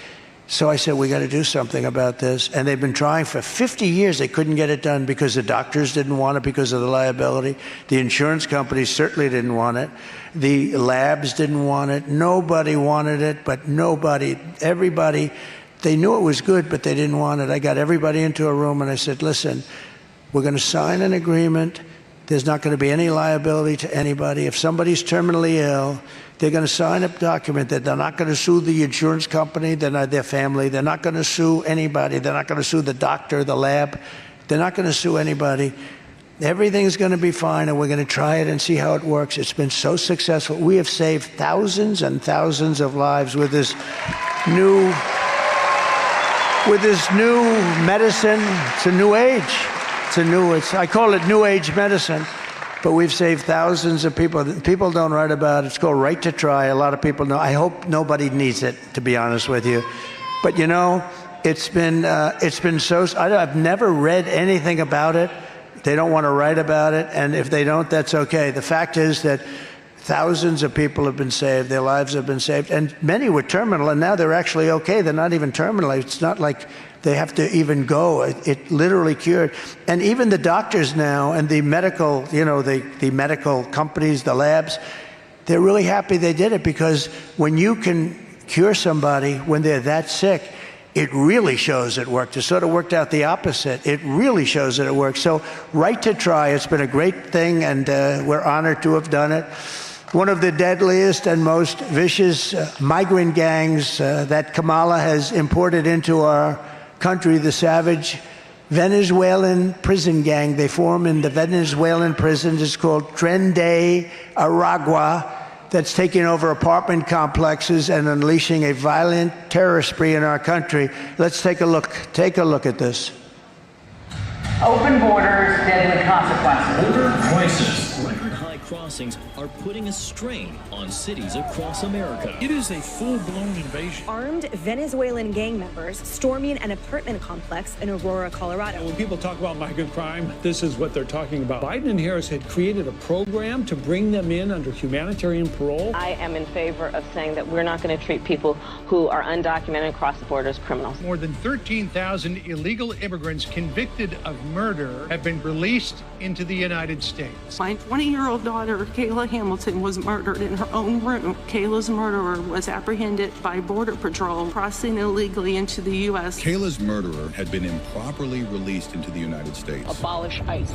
So I said, we got to do something about this. And they've been trying for 50 years. They couldn't get it done because the doctors didn't want it because of the liability. The insurance companies certainly didn't want it. The labs didn't want it. Nobody wanted it, but nobody, everybody, they knew it was good, but they didn't want it. I got everybody into a room and I said, listen, we're going to sign an agreement. There's not going to be any liability to anybody. If somebody's terminally ill, they're going to sign a document that they're not going to sue the insurance company, they're not their family, they're not going to sue anybody, they're not going to sue the doctor, the lab, they're not going to sue anybody. Everything's going to be fine, and we're going to try it and see how it works. It's been so successful. We have saved thousands and thousands of lives with this new medicine. It's a new age. I call it new age medicine. But we've saved thousands of people. People don't write about it. It's called Right to Try. A lot of people know. I hope nobody needs it, to be honest with you. But you know, it's been so. I've never read anything about it. They don't want to write about it, and if they don't, that's okay. The fact is that thousands of people have been saved. Their lives have been saved, and many were terminal, and now they're actually okay. They're not even terminal. It's not like they have to even go. It literally cured. And even the doctors now and the medical, you know, the medical companies, the labs, they're really happy they did it, because when you can cure somebody when they're that sick, it really shows it worked. It sort of worked out the opposite. It really shows that it works. So Right to Try, it's been a great thing, and we're honored to have done it. one of the deadliest and most vicious migrant gangs that Kamala has imported into our country, the savage Venezuelan prison gang. They form in the Venezuelan prisons. It's called Tren de Aragua, that's taking over apartment complexes and unleashing a violent terror spree in our country. Let's take a look. Take a look at this. Open borders, deadly consequences. Border crisis. Record high crossings are putting a strain on cities across America. It is a full-blown invasion. Armed Venezuelan gang members storming an apartment complex in Aurora, Colorado. When people talk about migrant crime, this is what they're talking about. Biden and Harris had created a program to bring them in under humanitarian parole. I am in favor of saying that we're not going to treat people who are undocumented across the border as criminals. More than 13,000 illegal immigrants convicted of murder have been released into the United States. My 20-year-old daughter, Kayla Hamilton, was murdered in her own room. Kayla's murderer was apprehended by Border Patrol crossing illegally into the U.S. Kayla's murderer had been improperly released into the United States. Abolish ICE.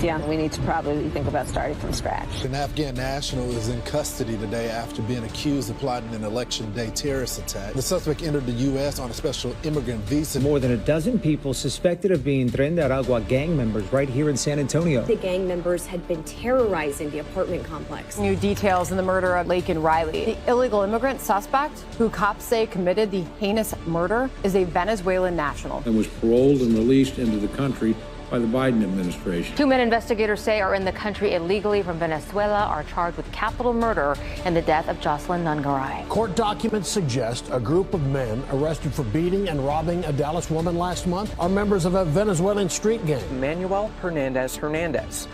Yeah, we need to probably think about starting from scratch. An Afghan national is in custody today after being accused of plotting an election day terrorist attack. The suspect entered the U.S. on a special immigrant visa. More than a dozen people suspected of being Tren de Aragua gang members right here in San Antonio. The gang members had been terrorizing the apartment complex. New details in the murder of Laken Riley. The illegal immigrant suspect, who cops say committed the heinous murder, is a Venezuelan national. And was paroled and released into the country by the Biden administration. 2 men investigators say are in the country illegally from Venezuela are charged with capital murder in the death of Jocelyn Nungaray. Court documents suggest a group of men arrested for beating and robbing a Dallas woman last month are members of a Venezuelan street gang. Manuel Hernandez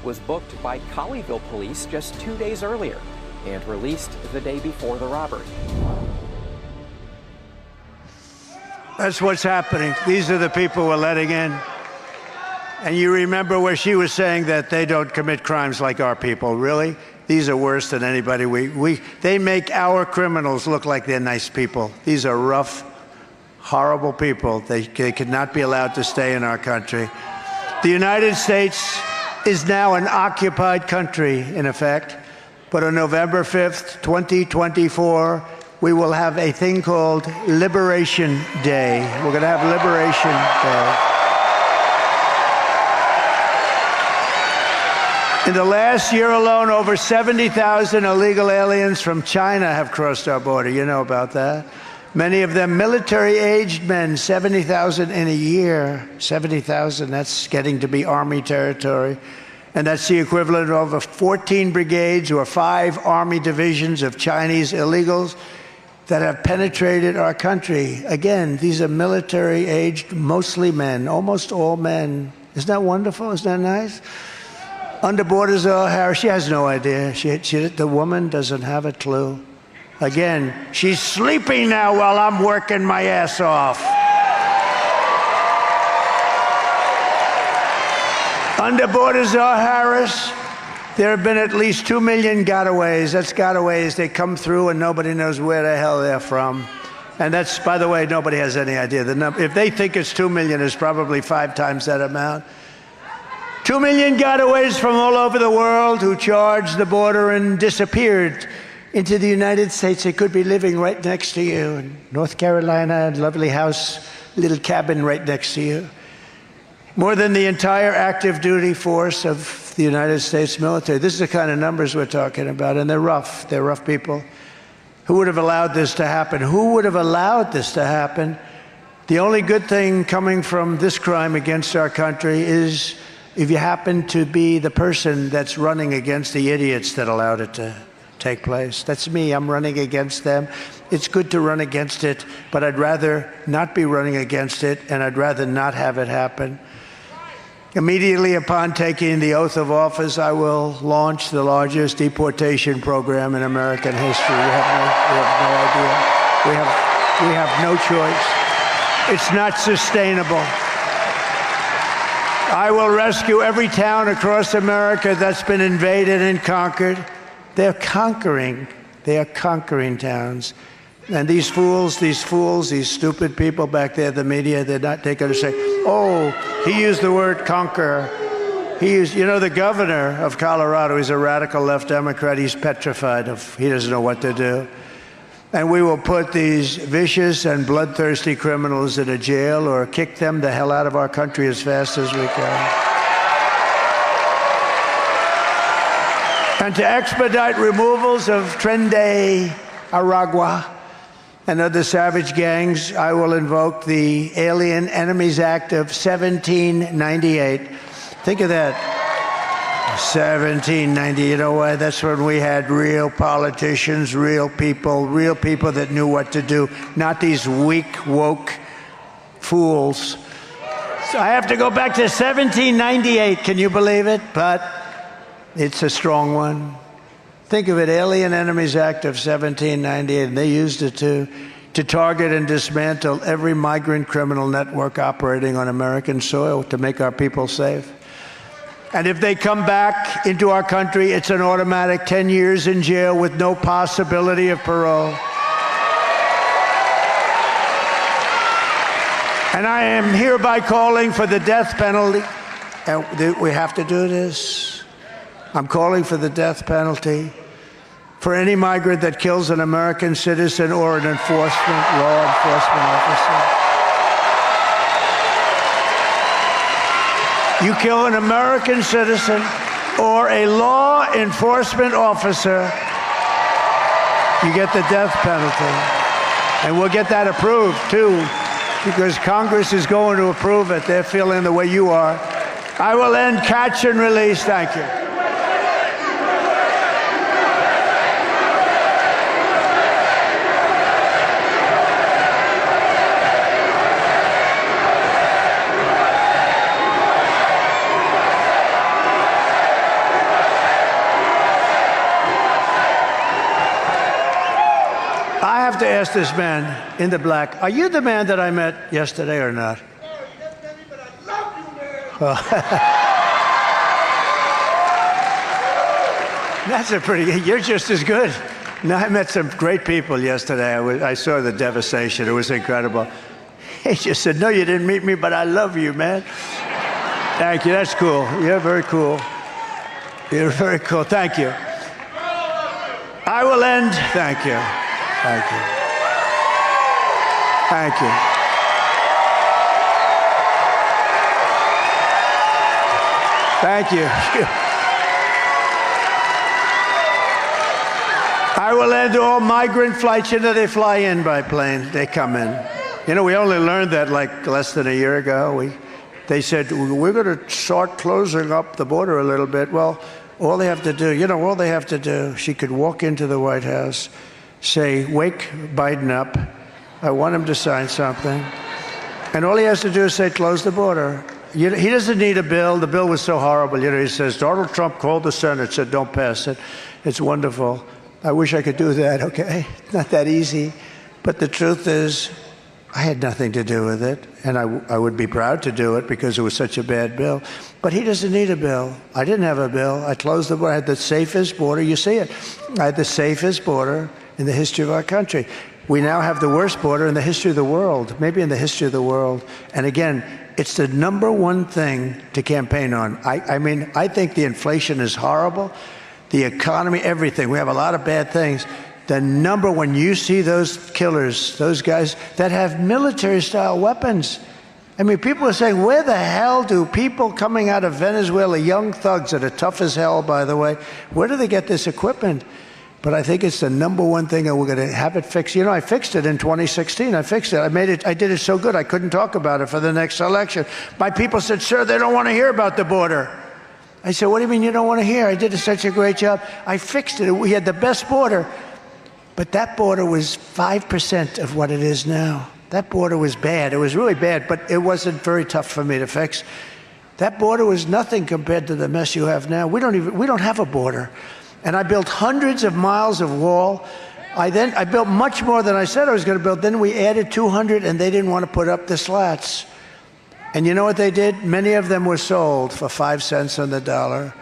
was booked by Colleyville police just 2 days earlier and released the day before the robbery. That's what's happening. These are the people we're letting in. And you remember where she was saying that they don't commit crimes like our people. Really? These are worse than anybody. They make our criminals look like they're nice people. These are rough, horrible people. They could not be allowed to stay in our country. The United States is now an occupied country, in effect. But on November 5th, 2024, we will have a thing called Liberation Day. We're going to have Liberation Day. In the last year alone, over 70,000 illegal aliens from China have crossed our border. You know about that. Many of them military-aged men, 70,000 in a year. 70,000, that's getting to be Army territory. And that's the equivalent of over 14 brigades or 5 Army divisions of Chinese illegals that have penetrated our country. Again, these are military-aged, mostly men, almost all men. Isn't that wonderful? Isn't that nice? Under borders, Harris, she has no idea. The woman doesn't have a clue. Again, she's sleeping now while I'm working my ass off. Under borders, Harris, there have been at least 2 million gotaways. That's gotaways. They come through and nobody knows where the hell they're from. And that's, by the way, nobody has any idea. The number, if they think it's 2 million, it's probably 5 times that amount. 2 million gotaways from all over the world who charged the border and disappeared into the United States. They could be living right next to you in North Carolina, lovely house, little cabin right next to you. More than the entire active duty force of the United States military. This is the kind of numbers we're talking about, and they're rough. They're rough people. Who would have allowed this to happen? Who would have allowed this to happen? The only good thing coming from this crime against our country is if you happen to be the person that's running against the idiots that allowed it to take place. That's me. I'm running against them. It's good to run against it, but I'd rather not be running against it, and I'd rather not have it happen. Immediately upon taking the oath of office, I will launch the largest deportation program in American history. We have no idea. We have no choice. It's not sustainable. I will rescue every town across America that's been invaded and conquered. They're conquering towns. And these fools, these stupid people back there, the media, they're going to say, oh, he used the word conquer. The governor of Colorado, he's a radical left Democrat. He's petrified he doesn't know what to do. And we will put these vicious and bloodthirsty criminals in a jail or kick them the hell out of our country as fast as we can. And to expedite removals of Tren Aragua and other savage gangs, I will invoke the Alien Enemies Act of 1798. Think of that. 1790, you know why? That's when we had real politicians, real people that knew what to do, not these weak, woke fools. So I have to go back to 1798, can you believe it? But it's a strong one. Think of it, Alien Enemies Act of 1798, and they used it to target and dismantle every migrant criminal network operating on American soil to make our people safe. And if they come back into our country, it's an automatic 10 years in jail with no possibility of parole. And I am hereby calling for the death penalty. And we have to do this. I'm calling for the death penalty for any migrant that kills an American citizen or an law enforcement officer. You kill an American citizen or a law enforcement officer, you get the death penalty. And we'll get that approved, too, because Congress is going to approve it. They're feeling the way you are. I will end catch and release. Thank you. I have to ask this man in the black, are you the man that I met yesterday or not? That's you're just as good. No, I met some great people yesterday. I saw the devastation. It was incredible. He just said, no, you didn't meet me, but I love you, man. Thank you. That's cool. You're very cool. You're very cool. Thank you. I will end. Thank you. Thank you. Thank you. Thank you. I will end all migrant flights. They fly in by plane. They come in. We only learned that like less than a year ago. They said, we're going to start closing up the border a little bit. Well, all they have to do, she could walk into the White House, say, wake Biden up. I want him to sign something. And all he has to do is say, close the border. He doesn't need a bill. The bill was so horrible. He says, Donald Trump called the Senate, said, don't pass it. It's wonderful. I wish I could do that, okay? Not that easy. But the truth is, I had nothing to do with it. And I would be proud to do it because it was such a bad bill. But he doesn't need a bill. I didn't have a bill. I closed the border. I had the safest border. You see it. I had the safest border in the history of our country. We now have the worst border in the history of the world, maybe in the history of the world. And again, it's the number one thing to campaign on. I think the inflation is horrible, the economy, everything. We have a lot of bad things. The number, when you see those killers, those guys that have military-style weapons. People are saying, where the hell do people coming out of Venezuela, young thugs that are tough as hell, by the way, where do they get this equipment? But I think it's the number one thing, and we're going to have it fixed. I fixed it in 2016. I fixed it. I did it so good I couldn't talk about it for the next election. My people said, sir, they don't want to hear about the border. I said, what do you mean you don't want to hear? I did such a great job. I fixed it. We had the best border. But that border was 5% of what it is now. That border was bad. It was really bad, but it wasn't very tough for me to fix. That border was nothing compared to the mess you have now. We don't have a border. And I built hundreds of miles of wall. I built much more than I said I was going to build. Then we added 200, and they didn't want to put up the slats. And you know what they did? Many of them were sold for 5 cents on the dollar.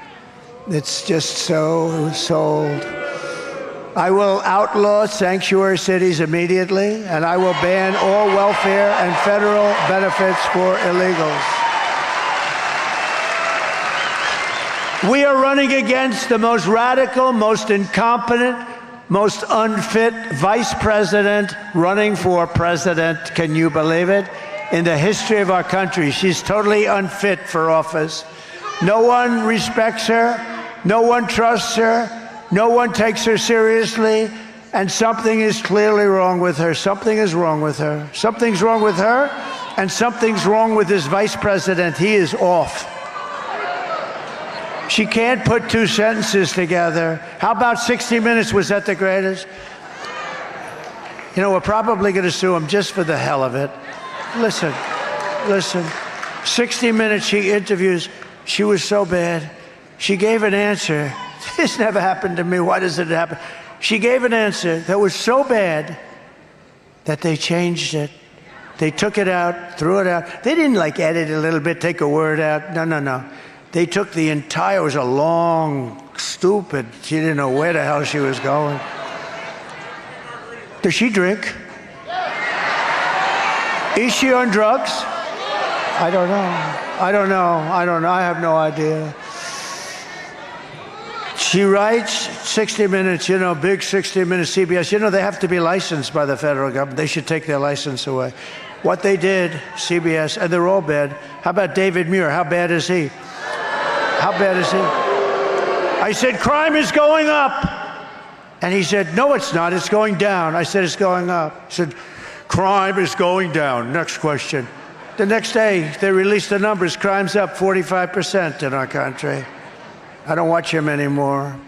It's just so sold. I will outlaw sanctuary cities immediately, and I will ban all welfare and federal benefits for illegals. We are running against the most radical, most incompetent, most unfit vice president running for president. Can you believe it? In the history of our country, she's totally unfit for office. No one respects her. No one trusts her. No one takes her seriously. And something is clearly wrong with her. Something is wrong with her. Something's wrong with her, and something's wrong with this vice president. He is off. She can't put two sentences together. How about 60 Minutes? Was that the greatest? You know, we're probably going to sue him just for the hell of it. Listen. 60 Minutes, she interviews. She was so bad. She gave an answer. This never happened to me. Why does it happen? She gave an answer that was so bad that they changed it. They took it out, threw it out. They didn't like edit a little bit, take a word out. No. They took the entire, it was a long, stupid, she didn't know where the hell she was going. Does she drink? Is she on drugs? I don't know. I have no idea. She writes 60 Minutes, you know, big 60 Minutes CBS. You know, they have to be licensed by the federal government. They should take their license away. What they did, CBS, and they're all bad. How about David Muir? How bad is he? How bad is he? I said, crime is going up. And he said, no, it's not. It's going down. I said, it's going up. He said, crime is going down. Next question. The next day, they released the numbers. Crime's up 45% in our country. I don't watch him anymore.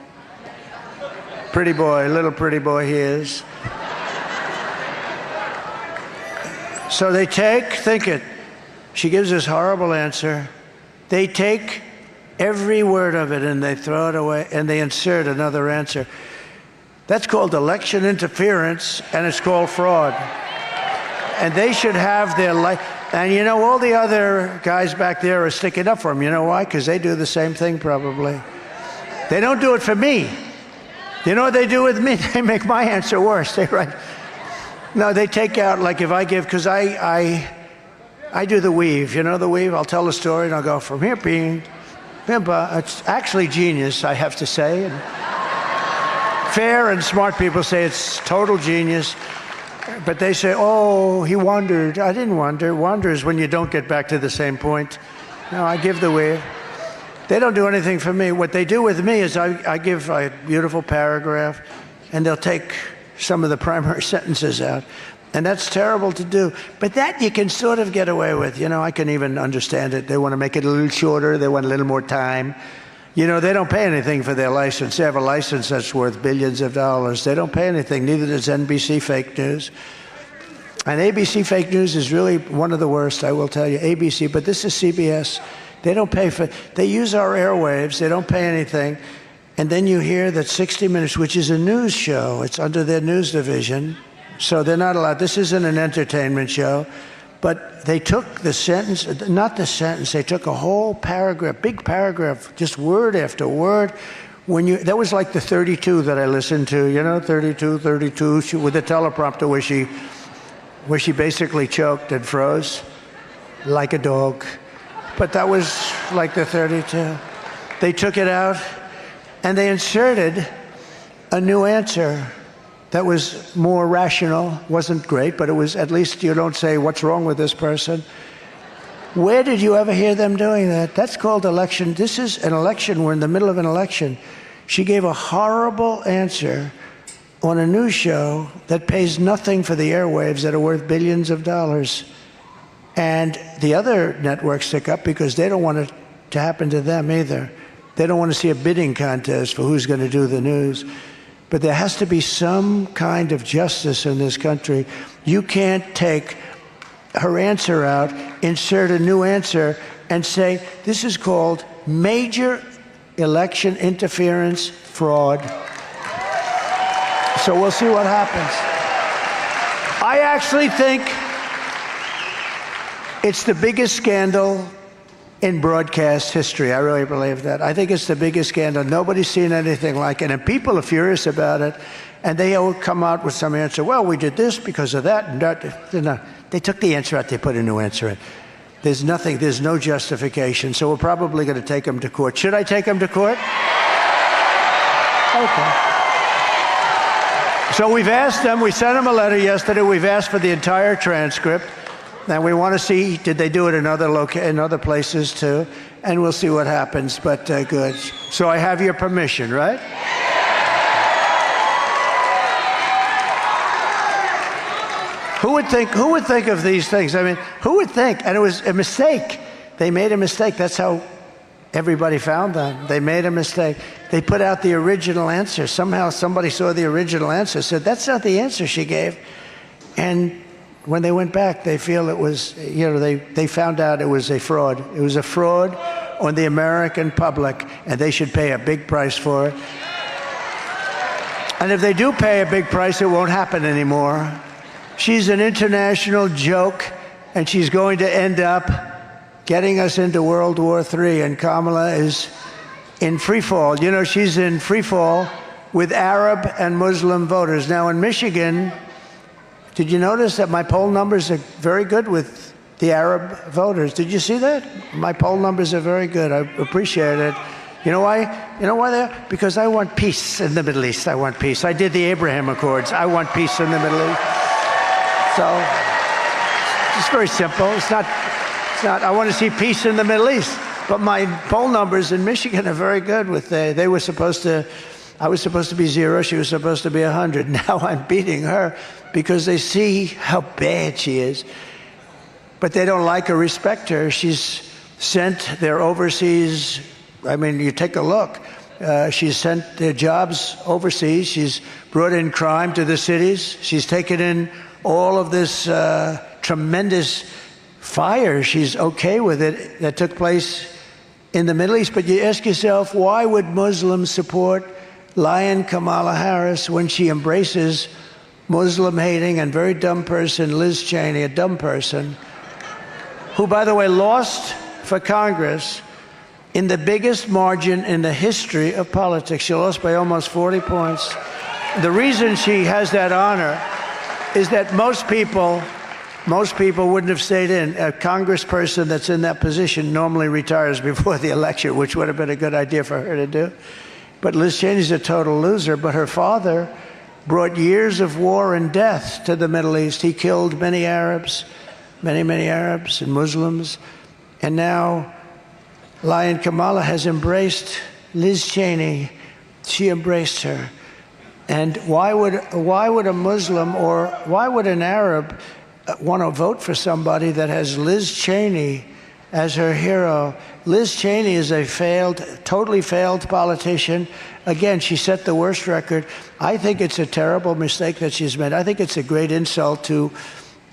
Pretty boy, little pretty boy he is. So they think it. She gives this horrible answer. They take every word of it and they throw it away and they insert another answer. That's called election interference and it's called fraud. And they should have their life. And you know, all the other guys back there are sticking up for him. You know why? Because they do the same thing probably. They don't do it for me. You know what they do with me? They make my answer worse. They write. No, they take out, like if I give, because I do the weave. You know the weave? I'll tell a story and I'll go from here being, it's actually genius, I have to say. And fair and smart people say it's total genius. But they say, oh, he wandered. I didn't wander. Wander is when you don't get back to the same point. No, I give the wave. They don't do anything for me. What they do with me is I give a beautiful paragraph, and they'll take some of the primary sentences out. And that's terrible to do. But that you can sort of get away with. You know, I can even understand it. They want to make it a little shorter. They want a little more time. You know, they don't pay anything for their license. They have a license that's worth billions of dollars. They don't pay anything. Neither does NBC Fake News. And ABC Fake News is really one of the worst, I will tell you. ABC, but this is CBS. They don't pay for, they use our airwaves. They don't pay anything. And then you hear that 60 Minutes, which is a news show, it's under their news division. So they're not allowed. This isn't an entertainment show. But they took the sentence, not the sentence, they took a whole paragraph, big paragraph, just word after word. That was like the 32 that I listened to, you know, 32, with the teleprompter where she basically choked and froze like a dog. But that was like the 32. They took it out and they inserted a new answer that was more rational. Wasn't great, but it was, at least you don't say, what's wrong with this person? Where did you ever hear them doing that? That's called election. This is an election. We're in the middle of an election. She gave a horrible answer on a news show that pays nothing for the airwaves that are worth billions of dollars. And the other networks stick up because they don't want it to happen to them either. They don't want to see a bidding contest for who's going to do the news. But there has to be some kind of justice in this country. You can't take her answer out, insert a new answer, and say, this is called major election interference fraud. So we'll see what happens. I actually think it's the biggest scandal in broadcast history. I really believe that. I think it's the biggest scandal. Nobody's seen anything like it. And people are furious about it. And they all come out with some answer. Well, we did this because of that and that. No, they took the answer out. They put a new answer in. There's nothing, there's no justification. So we're probably going to take him to court. Should I take him to court? Okay. So we've asked them, we sent them a letter yesterday, we've asked for the entire transcript. And we want to see, did they do it in other places too? And we'll see what happens, but good. So I have your permission, right? Who would think of these things? I mean, who would think? And it was a mistake. They made a mistake. That's how everybody found them. They made a mistake. They put out the original answer. Somehow somebody saw the original answer, said, that's not the answer she gave. And when they went back, they feel it was, they found out it was a fraud. It was a fraud on the American public, and they should pay a big price for it. And if they do pay a big price, it won't happen anymore. She's an international joke, and she's going to end up getting us into World War III, and Kamala is in free fall. She's in free fall with Arab and Muslim voters. Now, in Michigan, did you notice that my poll numbers are very good with the Arab voters? Did you see that? My poll numbers are very good. I appreciate it. You know why? You know why they're? Because I want peace in the Middle East. I want peace. I did the Abraham Accords. I want peace in the Middle East. So it's very simple. It's not, I want to see peace in the Middle East. But my poll numbers in Michigan are very good with they were supposed to, I was supposed to be 0, she was supposed to be 100. Now I'm beating her because they see how bad she is. But they don't like or respect her. She's sent their overseas, I mean, you take a look. She's sent their jobs overseas. She's brought in crime to the cities. She's taken in all of this tremendous fire. She's okay with it that took place in the Middle East. But you ask yourself, why would Muslims support Lion Kamala Harris when she embraces Muslim-hating and very dumb person Liz Cheney, a dumb person, who, by the way, lost for Congress in the biggest margin in the history of politics. She lost by almost 40 points. The reason she has that honor is that most people wouldn't have stayed in. A congressperson that's in that position normally retires before the election, which would have been a good idea for her to do. But Liz Cheney's a total loser. But her father brought years of war and death to the Middle East. He killed many Arabs, many Arabs and Muslims. And now Lion Kamala has embraced Liz Cheney. She embraced her. And why would a Muslim or why would an Arab want to vote for somebody that has Liz Cheney as her hero? Liz Cheney is a totally failed politician. Again, she set the worst record. I think it's a terrible mistake that she's made. I think it's a great insult to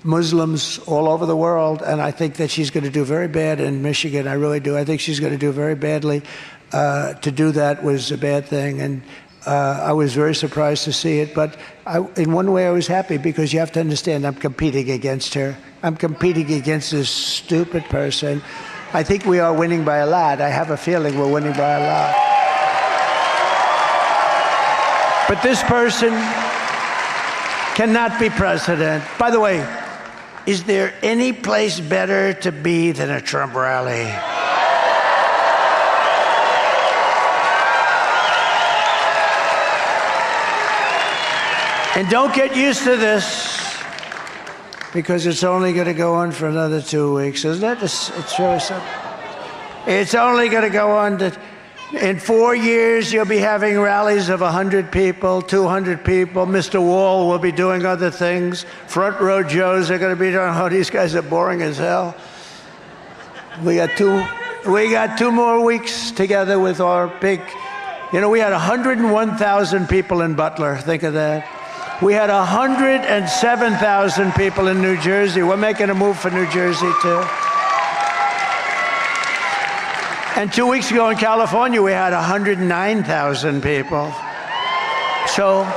Muslims all over the world, and I think that she's going to do very bad in Michigan. I really do. I think she's going to do very badly. To do that was a bad thing, and I was very surprised to see it. But in one way, I was happy because you have to understand I'm competing against her. I'm competing against this stupid person. I think we are winning by a lot. I have a feeling we're winning by a lot. But this person cannot be president. By the way, is there any place better to be than a Trump rally? And don't get used to this, because it's only going to go on for another 2 weeks, isn't it? It's really something. It's only going to go on in 4 years, you'll be having rallies of 100 people, 200 people. Mr. Wall will be doing other things. Front row Joes are going to be doing, oh, these guys are boring as hell. We got two more weeks together with our big, we had 101,000 people in Butler. Think of that. We had 107,000 people in New Jersey. We're making a move for New Jersey, too. And 2 weeks ago in California, we had 109,000 people. So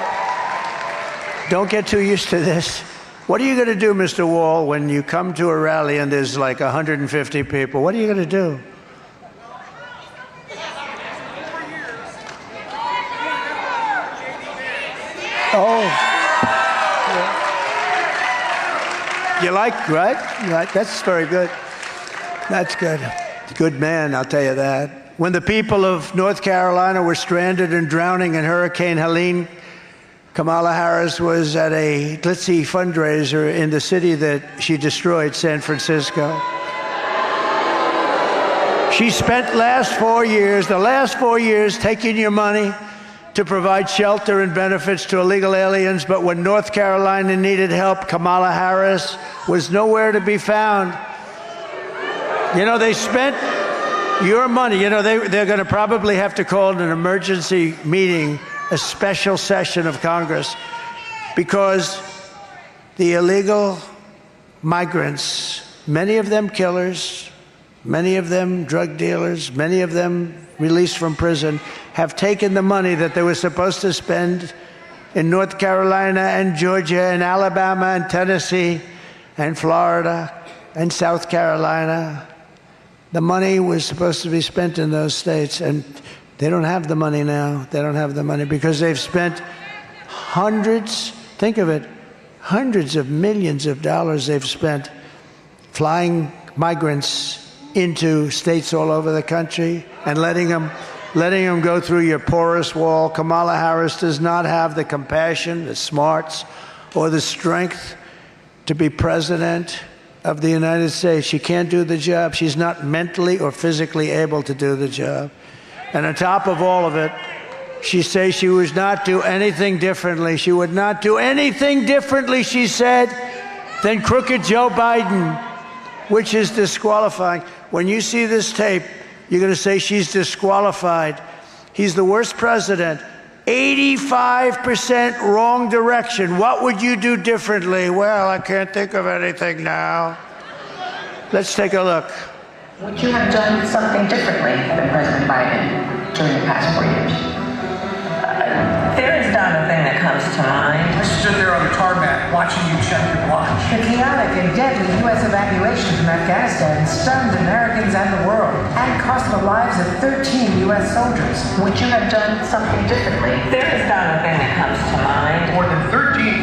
don't get too used to this. What are you going to do, Mr. Wall, when you come to a rally and there's like 150 people? What are you going to do? Oh. You like, right? Right. That's very good. That's good. Good man, I'll tell you that. When the people of North Carolina were stranded and drowning in Hurricane Helene, Kamala Harris was at a glitzy fundraiser in the city that she destroyed, San Francisco. She spent the last 4 years taking your money to provide shelter and benefits to illegal aliens, but when North Carolina needed help, Kamala Harris was nowhere to be found. You know, they spent your money. You know, they're going to probably have to call an emergency meeting, a special session of Congress, because the illegal migrants, many of them killers, many of them drug dealers, many of them released from prison, have taken the money that they were supposed to spend in North Carolina and Georgia and Alabama and Tennessee and Florida and South Carolina. The money was supposed to be spent in those states, and they don't have the money now. They don't have the money because they've spent hundreds, think of it, hundreds of millions of dollars they've spent flying migrants into states all over the country and letting them go through your porous wall. Kamala Harris does not have the compassion, the smarts, or the strength to be president of the United States. She can't do the job. She's not mentally or physically able to do the job. And on top of all of it, she says she would not do anything differently. She would not do anything differently, she said, than crooked Joe Biden, which is disqualifying. When you see this tape, you're going to say she's disqualified. He's the worst president. 85% wrong direction. What would you do differently? Well, I can't think of anything now. Let's take a look. Would you have done something differently than President Biden during the past 4 years? There is not a thing that comes to mind. I stood there on the tarmac watching you check your watch. The chaotic and deadly U.S. evacuation from Afghanistan stunned Americans and the world and cost the lives of 13 U.S. soldiers. Would you have done something differently? There is not a thing that comes to mind. More than 13,000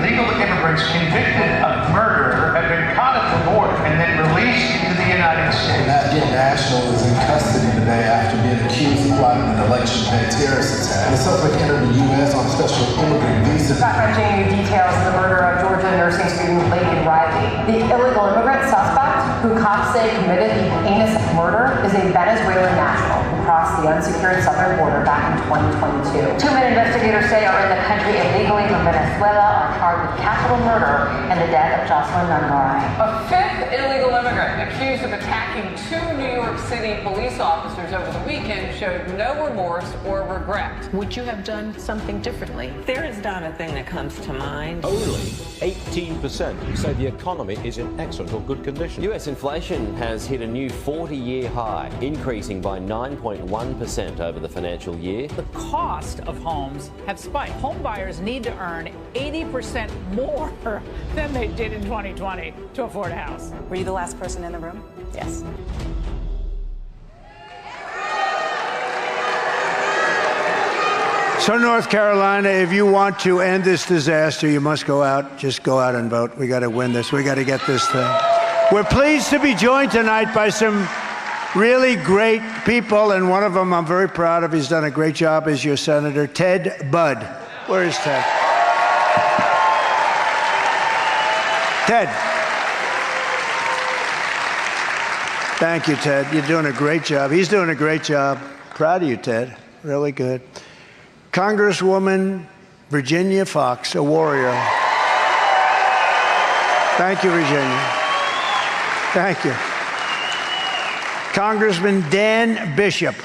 illegal immigrants convicted of murder have been caught at the border and then released into the United States. Nadia National is in custody today after being accused of plotting an election day terrorist attack. The suspect entered the U.S. on a special immigrant visa. Bringing you details of the murder of Georgia nursing student Laken Riley. The illegal immigrant suspect, who cops say committed the heinous murder, is a Venezuelan national who crossed the unsecured southern border back in 2022. 2 men investigators say are in the country illegally from Venezuela are charged with capital murder and the death of Jocelyn Nungaray. A fifth illegal immigrant accused of attacking 2 New York City police officers over the weekend showed no remorse or regret. Would you have done something differently? There is not a thing that comes to mind. Only 18% say the economy is in excellent or good condition. U.S. inflation has hit a new 40-year high, increasing by 9.1% over the financial year. The cost of homes have spiked. Home buyers need to earn 80% more than they did in 2020 to afford a house. Were you the last person in the room? Yes. So North Carolina, if you want to end this disaster, you must go out. Just go out and vote. We got to win this. We got to get this thing. We're pleased to be joined tonight by some really great people, and one of them I'm very proud of. He's done a great job as your senator, Ted Budd. Where is Ted? Ted. Thank you, Ted. You're doing a great job. He's doing a great job. Proud of you, Ted. Really good. Congresswoman Virginia Fox, a warrior. Thank you, Virginia. Thank you. Congressman Dan Bishop.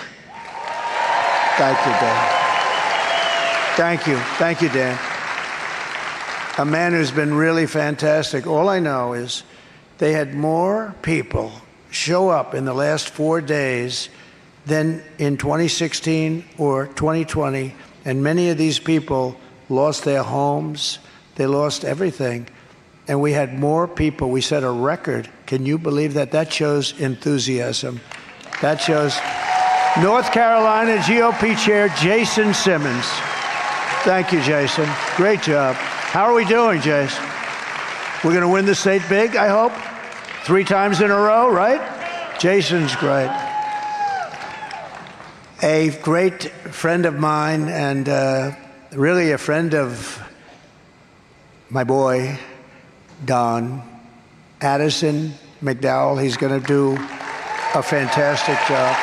Thank you, Dan. Thank you. Thank you, Dan. A man who's been really fantastic. All I know is they had more people show up in the last 4 days than in 2016 or 2020. And many of these people lost their homes. They lost everything. And we had more people. We set a record. Can you believe that? That shows enthusiasm. That shows North Carolina GOP Chair Jason Simmons. Thank you, Jason. Great job. How are we doing, Jason? We're going to win the state big, I hope. 3 times in a row, right? Jason's great. A great friend of mine and really a friend of my boy, Don Addison McDowell. He's going to do a fantastic job.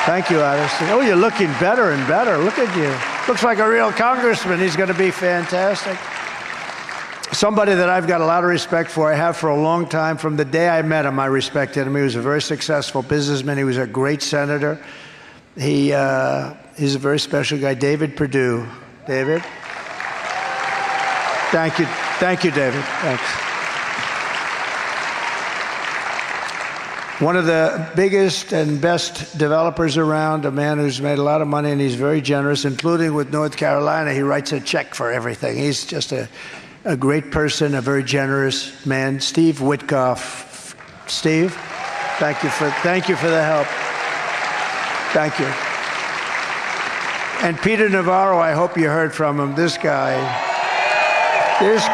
Thank you, Addison. Oh, you're looking better and better. Look at you. Looks like a real congressman. He's going to be fantastic. Somebody that I've got a lot of respect for. I have for a long time. From the day I met him, I respected him. He was a very successful businessman. He was a great senator. He's a very special guy. David Perdue. David? Thank you. Thank you, David. Thanks. One of the biggest and best developers around, a man who's made a lot of money, and he's very generous, including with North Carolina. He writes a check for everything. He's just a great person, a very generous man. Steve Witkoff. Steve, thank you for the help. Thank you. And Peter Navarro, I hope you heard from him. This guy is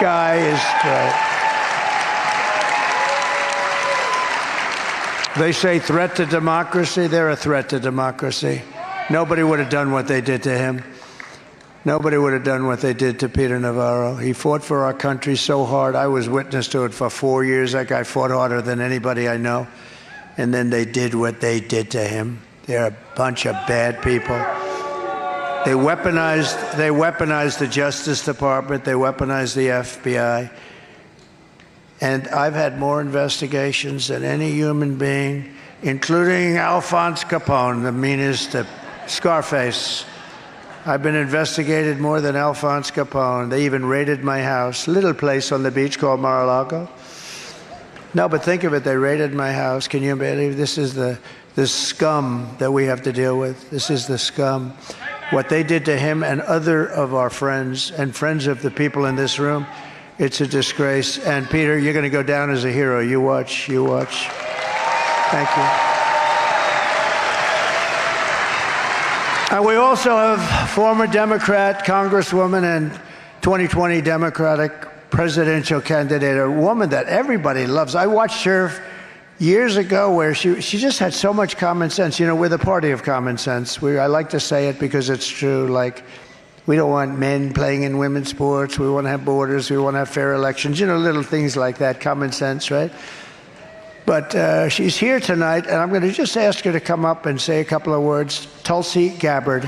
great. They say threat to democracy. They're a threat to democracy. Nobody would have done what they did to him. Nobody would have done what they did to Peter Navarro. He fought for our country so hard. I was witness to it for 4 years. That guy fought harder than anybody I know. And then they did what they did to him. They're a bunch of bad people. They weaponized the Justice Department. They weaponized the FBI. And I've had more investigations than any human being, including Alphonse Capone, the meanest, Scarface. I've been investigated more than Alphonse Capone. They even raided my house, little place on the beach called Mar-a-Lago. No, but think of it, they raided my house. Can you believe this is the scum that we have to deal with? This is the scum. What they did to him and other of our friends and friends of the people in this room, it's a disgrace. And Peter, you're going to go down as a hero. You watch. Thank you. And we also have former Democrat Congresswoman and 2020 Democratic presidential candidate, a woman that everybody loves. I watched her years ago where she just had so much common sense. You know, we're the party of common sense. I like to say it because it's true. Like, we don't want men playing in women's sports. We want to have borders. We want to have fair elections. You know, little things like that, common sense, right? But she's here tonight, and I'm going to just ask her to come up and say a couple of words. Tulsi Gabbard.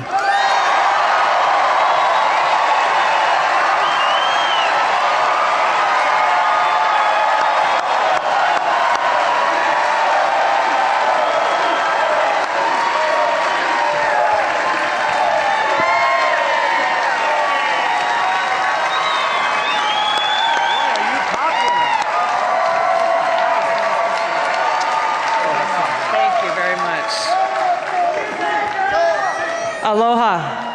Aloha.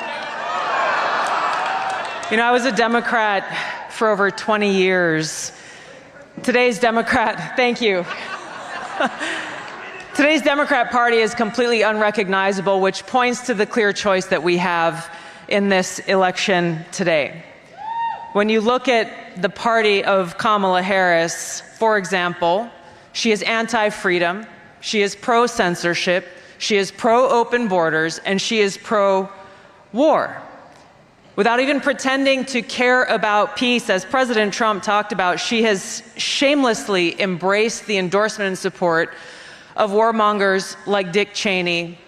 You know, I was a Democrat for over 20 years. Today's Democrat, thank you. Today's Democrat Party is completely unrecognizable, which points to the clear choice that we have in this election today. When you look at the party of Kamala Harris, for example, she is anti-freedom, she is pro-censorship, she is pro-open borders, and she is pro-war. Without even pretending to care about peace, as President Trump talked about, she has shamelessly embraced the endorsement and support of warmongers like Dick Cheney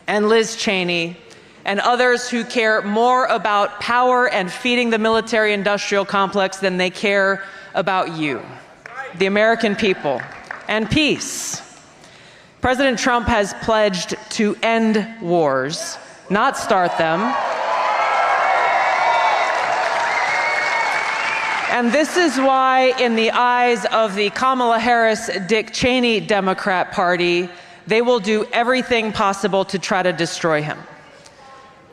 and Liz Cheney and others who care more about power and feeding the military-industrial complex than they care about you, the American people, and peace. President Trump has pledged to end wars, not start them. And this is why, in the eyes of the Kamala Harris-Dick Cheney Democrat Party, they will do everything possible to try to destroy him.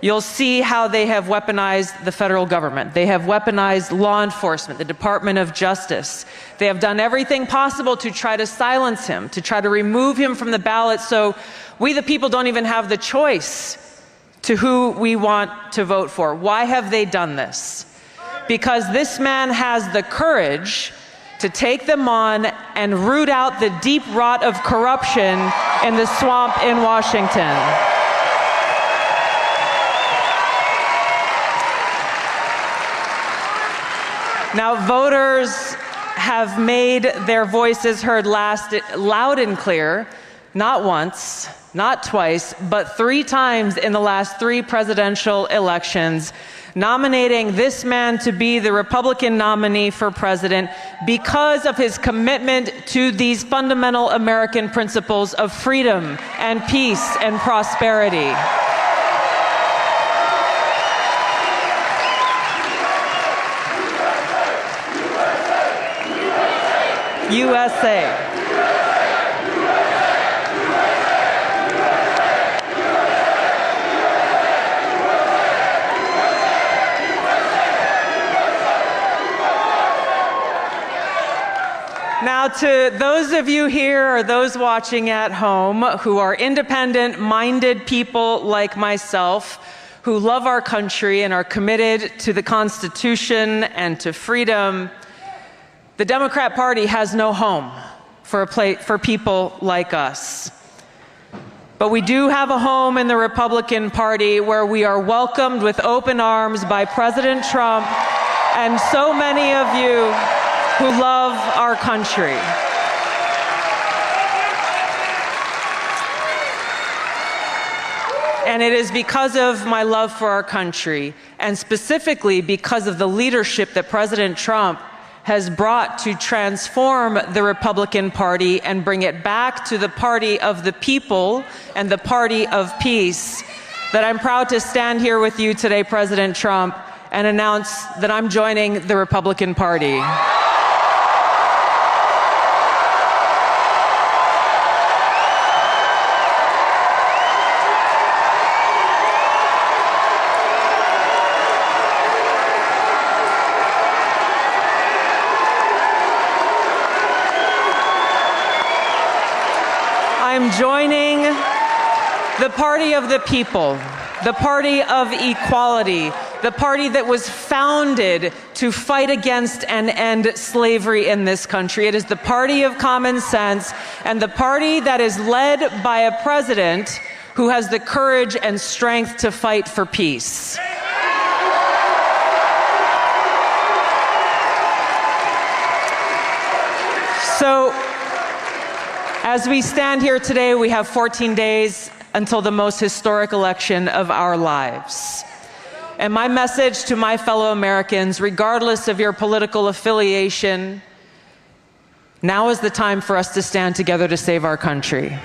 You'll see how they have weaponized the federal government. They have weaponized law enforcement, the Department of Justice. They have done everything possible to try to silence him, to try to remove him from the ballot so we the people don't even have the choice to who we want to vote for. Why have they done this? Because this man has the courage to take them on and root out the deep rot of corruption in the swamp in Washington. Now, voters have made their voices heard loud and clear, not once, not twice, but 3 times in the last 3 presidential elections, nominating this man to be the Republican nominee for president because of his commitment to these fundamental American principles of freedom and peace and prosperity. USA. Now, to those of you here or those watching at home who are independent-minded people like myself, who love our country and are committed to the Constitution and to freedom, the Democrat Party has no home for people like us. But we do have a home in the Republican Party where we are welcomed with open arms by President Trump and so many of you who love our country. And it is because of my love for our country, and specifically because of the leadership that President Trump has brought to transform the Republican Party and bring it back to the party of the people and the party of peace, that I'm proud to stand here with you today, President Trump, and announce that I'm joining the Republican Party. I'm joining the party of the people, the party of equality, the party that was founded to fight against and end slavery in this country. It is the party of common sense and the party that is led by a president who has the courage and strength to fight for peace. So, as we stand here today, we have 14 days until the most historic election of our lives. And my message to my fellow Americans, regardless of your political affiliation, now is the time for us to stand together to save our country.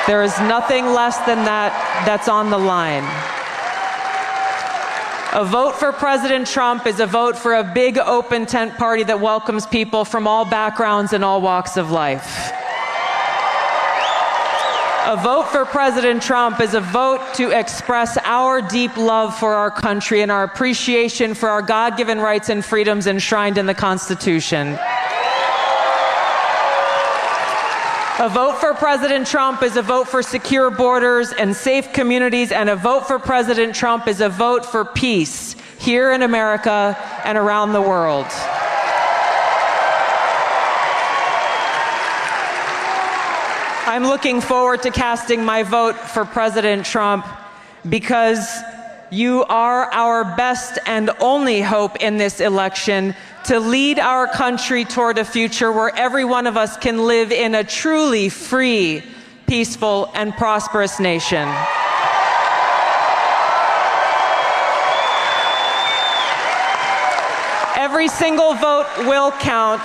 There is nothing less than that that's on the line. A vote for President Trump is a vote for a big open tent party that welcomes people from all backgrounds and all walks of life. A vote for President Trump is a vote to express our deep love for our country and our appreciation for our God-given rights and freedoms enshrined in the Constitution. A vote for President Trump is a vote for secure borders and safe communities, and a vote for President Trump is a vote for peace here in America and around the world. I'm looking forward to casting my vote for President Trump because you are our best and only hope in this election to lead our country toward a future where every one of us can live in a truly free, peaceful, and prosperous nation. Every single vote will count.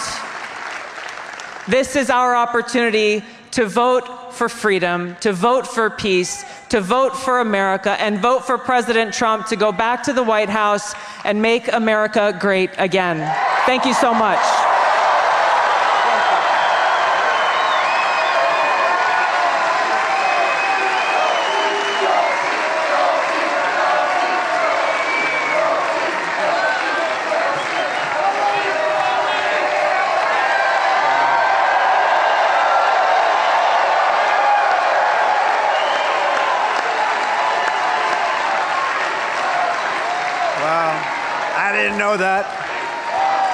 This is our opportunity to vote for freedom, to vote for peace, to vote for America, and vote for President Trump to go back to the White House and make America great again. Thank you so much.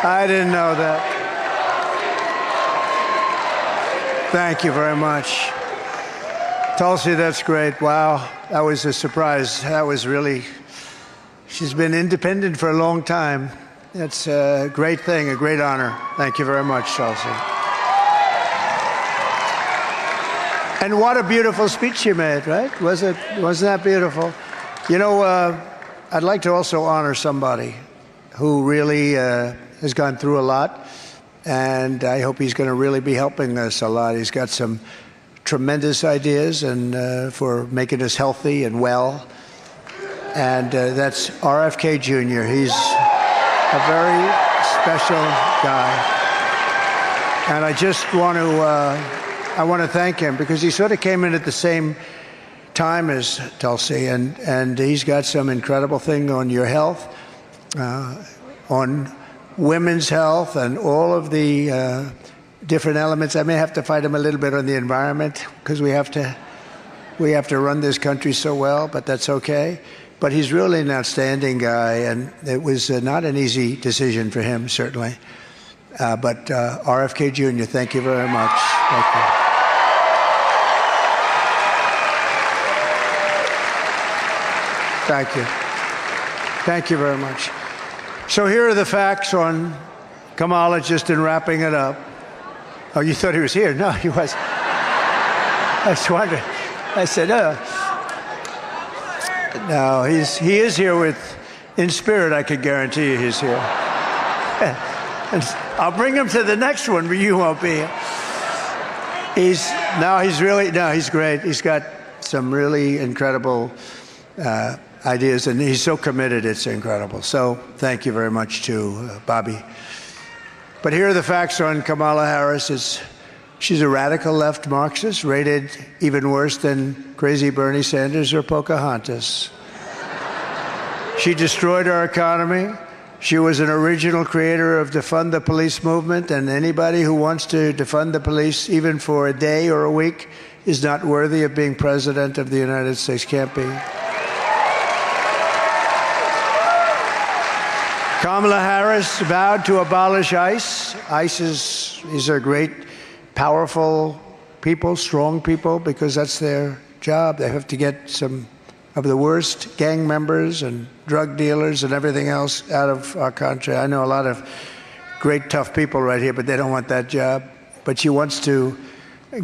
I didn't know that. Thank you very much. Tulsi, that's great. Wow, that was a surprise. That was really, she's been independent for a long time. That's a great thing, a great honor. Thank you very much, Tulsi. And what a beautiful speech you made, right? Wasn't that beautiful? You know, I'd like to also honor somebody who really has gone through a lot, and I hope he's going to really be helping us a lot. He's got some tremendous ideas and for making us healthy and well, and that's RFK Jr. He's a very special guy, and I just want to thank him because he sort of came in at the same time as Tulsi, and he's got some incredible thing on your health, on women's health, and all of the different elements. I may have to fight him a little bit on the environment because we have to run this country so well, but that's okay. But he's really an outstanding guy, and it was not an easy decision for him, certainly. But RFK Jr., thank you very much. Thank you. Thank you. Thank you very much. So here are the facts on Kamala, just in wrapping it up. Oh, you thought he was here? No, he wasn't. I was wondering. I said, no, he is here in spirit, I can guarantee you he's here. And I'll bring him to the next one, but you won't be here. He's great. He's got some really incredible ideas, and he's so committed, it's incredible. So thank you very much to Bobby. But here are the facts on Kamala Harris. She's a radical left Marxist, rated even worse than crazy Bernie Sanders or Pocahontas. She destroyed our economy. She was an original creator of defund the police movement, and anybody who wants to defund the police, even for a day or a week, is not worthy of being president of the United States. Can't be. Kamala Harris vowed to abolish ICE. These are great, powerful people, strong people, because that's their job. They have to get some of the worst gang members and drug dealers and everything else out of our country. I know a lot of great, tough people right here, but they don't want that job. But she wants to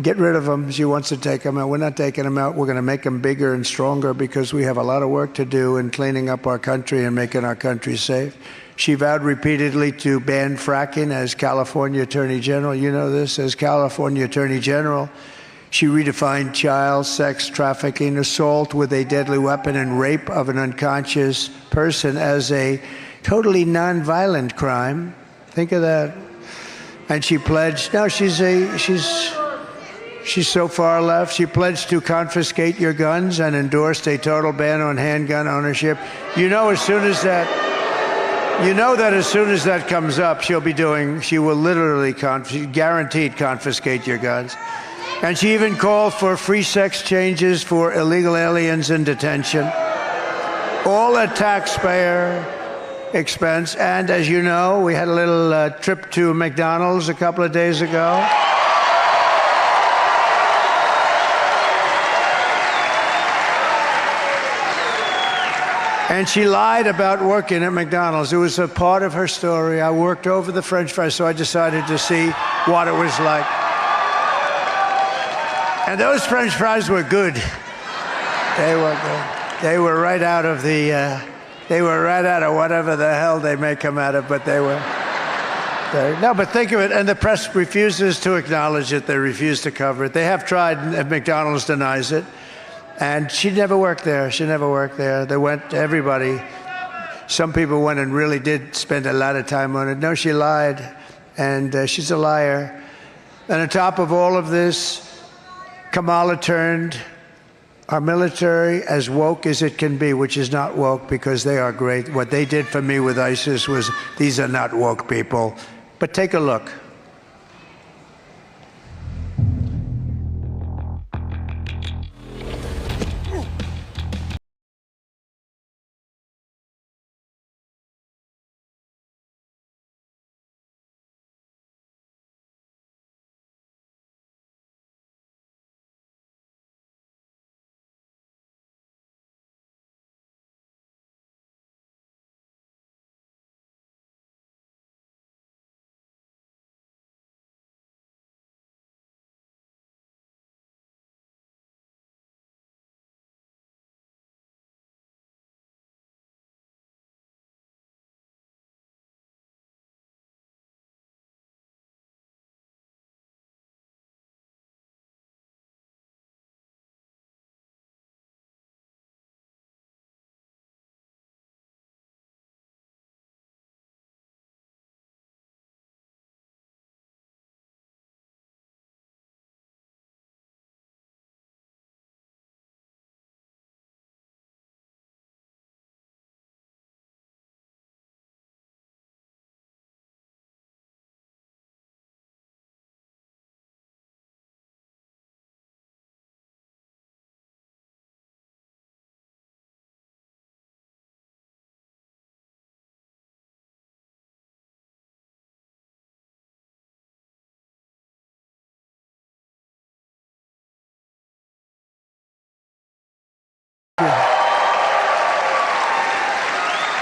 get rid of them. She wants to take them out. We're not taking them out. We're going to make them bigger and stronger because we have a lot of work to do in cleaning up our country and making our country safe. She vowed repeatedly to ban fracking as California Attorney General. You know this. As California Attorney General, she redefined child sex trafficking, assault with a deadly weapon, and rape of an unconscious person as a totally nonviolent crime. Think of that. And she pledged, no, she's so far left, she pledged to confiscate your guns and endorsed a total ban on handgun ownership. You know as soon as that comes up, she will literally guaranteed confiscate your guns. And she even called for free sex changes for illegal aliens in detention. All at taxpayer expense. And as you know, we had a little trip to McDonald's a couple of days ago. And she lied about working at McDonald's. It was a part of her story. I worked over the French fries, so I decided to see what it was like. And those French fries were good. They were good. They were right out of whatever the hell they may come out of, but they were. No, but think of it, and the press refuses to acknowledge it. They refuse to cover it. They have tried, and McDonald's denies it. And she never worked there. She never worked there. They went, everybody, some people went and really did spend a lot of time on it. No, she lied, and she's a liar. And on top of all of this, Kamala turned our military as woke as it can be, which is not woke because they are great. What they did for me with ISIS was, these are not woke people. But take a look.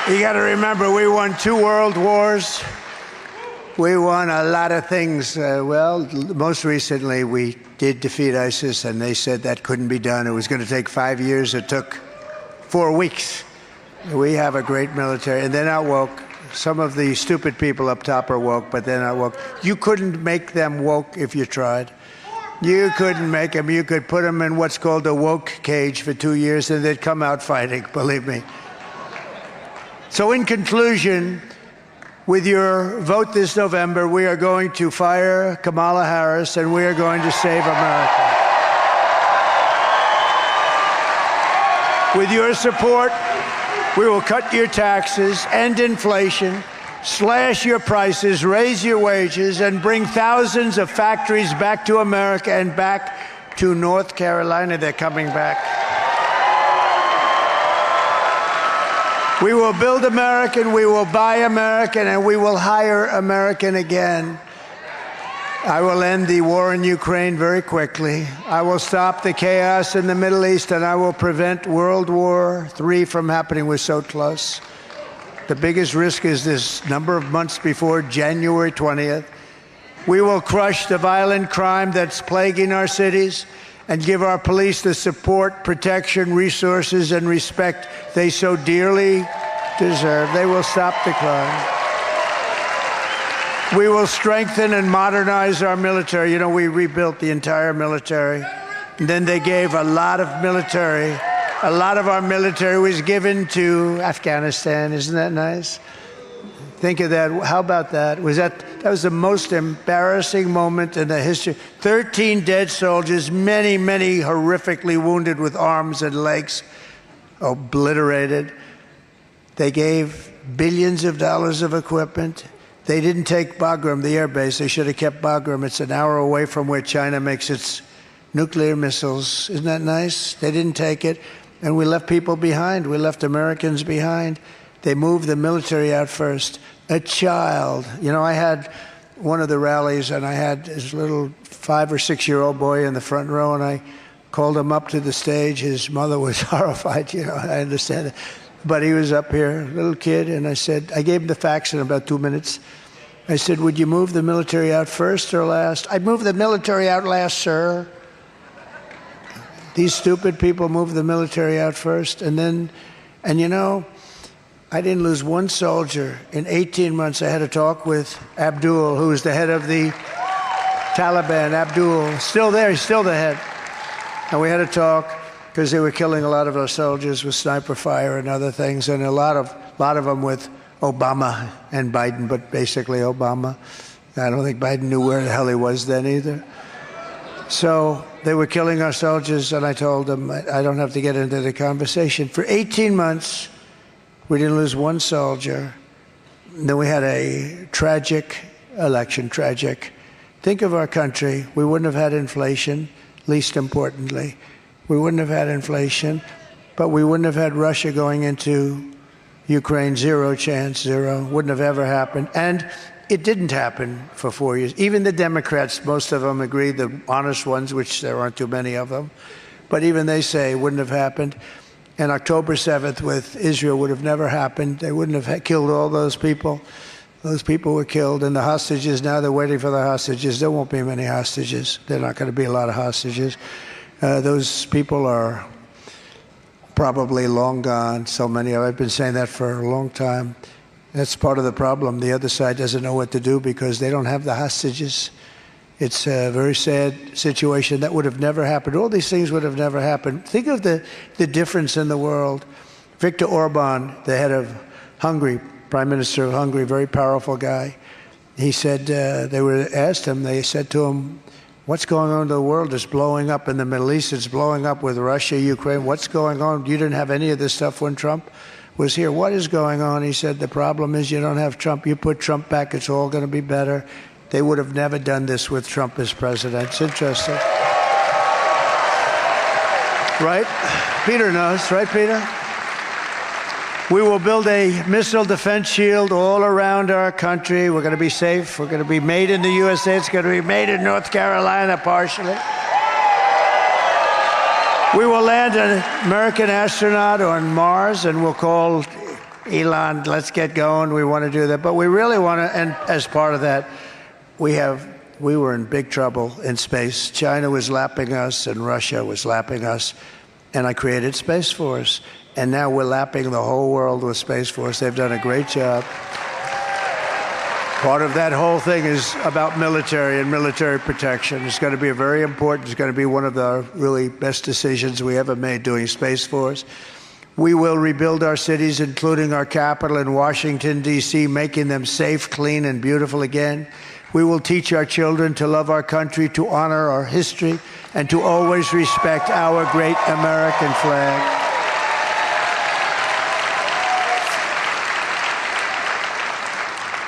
You got to remember, we won 2 world wars. We won a lot of things. Well, most recently, we did defeat ISIS, and they said that couldn't be done. It was going to take 5 years. It took 4 weeks. We have a great military, and they're not woke. Some of the stupid people up top are woke, but they're not woke. You couldn't make them woke if you tried. You couldn't make them. You could put them in what's called a woke cage for 2 years, and they'd come out fighting, believe me. So in conclusion, with your vote this November, we are going to fire Kamala Harris, and we are going to save America. With your support, we will cut your taxes, end inflation, slash your prices, raise your wages, and bring thousands of factories back to America and back to North Carolina. They're coming back. We will build American, we will buy American, and we will hire American again. I will end the war in Ukraine very quickly. I will stop the chaos in the Middle East, and I will prevent World War III from happening. We're so close. The biggest risk is this number of months before January 20th. We will crush the violent crime that's plaguing our cities and give our police the support, protection, resources, and respect they so dearly deserve. They will stop the crime. We will strengthen and modernize our military. You know, we rebuilt the entire military. And then they gave a lot of our military was given to Afghanistan. Isn't that nice? Think of that. How about that? That was the most embarrassing moment in the history. 13 dead soldiers, many, many horrifically wounded with arms and legs obliterated. They gave billions of dollars of equipment. They didn't take Bagram, the air base. They should have kept Bagram. It's an hour away from where China makes its nuclear missiles. Isn't that nice? They didn't take it. And we left people behind. We left Americans behind. They moved the military out first. A child. You know, I had one of the rallies, and I had this little 5 or 6 year old boy in the front row, and I called him up to the stage. His mother was horrified. You know, I understand it. But he was up here, little kid, and I gave him the facts in about 2 minutes. I said, would you move the military out first or last? I'd move the military out last, sir. These stupid people move the military out first, and you know, I didn't lose one soldier. In 18 months, I had a talk with Abdul, who was the head of the Taliban. Abdul, still there, he's still the head. And we had a talk because they were killing a lot of our soldiers with sniper fire and other things, and a lot of them with Obama and Biden, but basically Obama. I don't think Biden knew where the hell he was then either. So they were killing our soldiers, and I told them, I don't have to get into the conversation. For 18 months, we didn't lose one soldier. And then we had a tragic election, tragic. Think of our country. We wouldn't have had inflation, least importantly. We wouldn't have had inflation, but we wouldn't have had Russia going into Ukraine. Zero chance, zero. Wouldn't have ever happened. And it didn't happen for 4 years. Even the Democrats, most of them agree, the honest ones, which there aren't too many of them, but even they say it wouldn't have happened. And October 7th with Israel would have never happened. They wouldn't have killed all those people. Those people were killed. And the hostages, now they're waiting for the hostages. There won't be many hostages. There are not going to be a lot of hostages. Those people are probably long gone, so many of them. I've been saying that for a long time. That's part of the problem. The other side doesn't know what to do because they don't have the hostages. It's a very sad situation. That would have never happened. All these things would have never happened. Think of the difference in the world. Viktor Orban, the head of Hungary, Prime Minister of Hungary, very powerful guy. He said, they said to him, what's going on in the world? It's blowing up in the Middle East. It's blowing up with Russia, Ukraine. What's going on? You didn't have any of this stuff when Trump was here. What is going on? He said, the problem is you don't have Trump. You put Trump back, it's all going to be better. They would have never done this with Trump as president. It's interesting. Right? Peter knows. Right, Peter? We will build a missile defense shield all around our country. We're going to be safe. We're going to be made in the USA. It's going to be made in North Carolina, partially. We will land an American astronaut on Mars, and we'll call Elon, let's get going. We want to do that. But we really want to, and as part of that, we were in big trouble in space. China was lapping us and Russia was lapping us. And I created Space Force. And now we're lapping the whole world with Space Force. They've done a great job. Part of that whole thing is about military and military protection. It's going to be very important. It's going to be one of the really best decisions we ever made doing Space Force. We will rebuild our cities, including our capital in Washington, D.C., making them safe, clean, and beautiful again. We will teach our children to love our country, to honor our history, and to always respect our great American flag.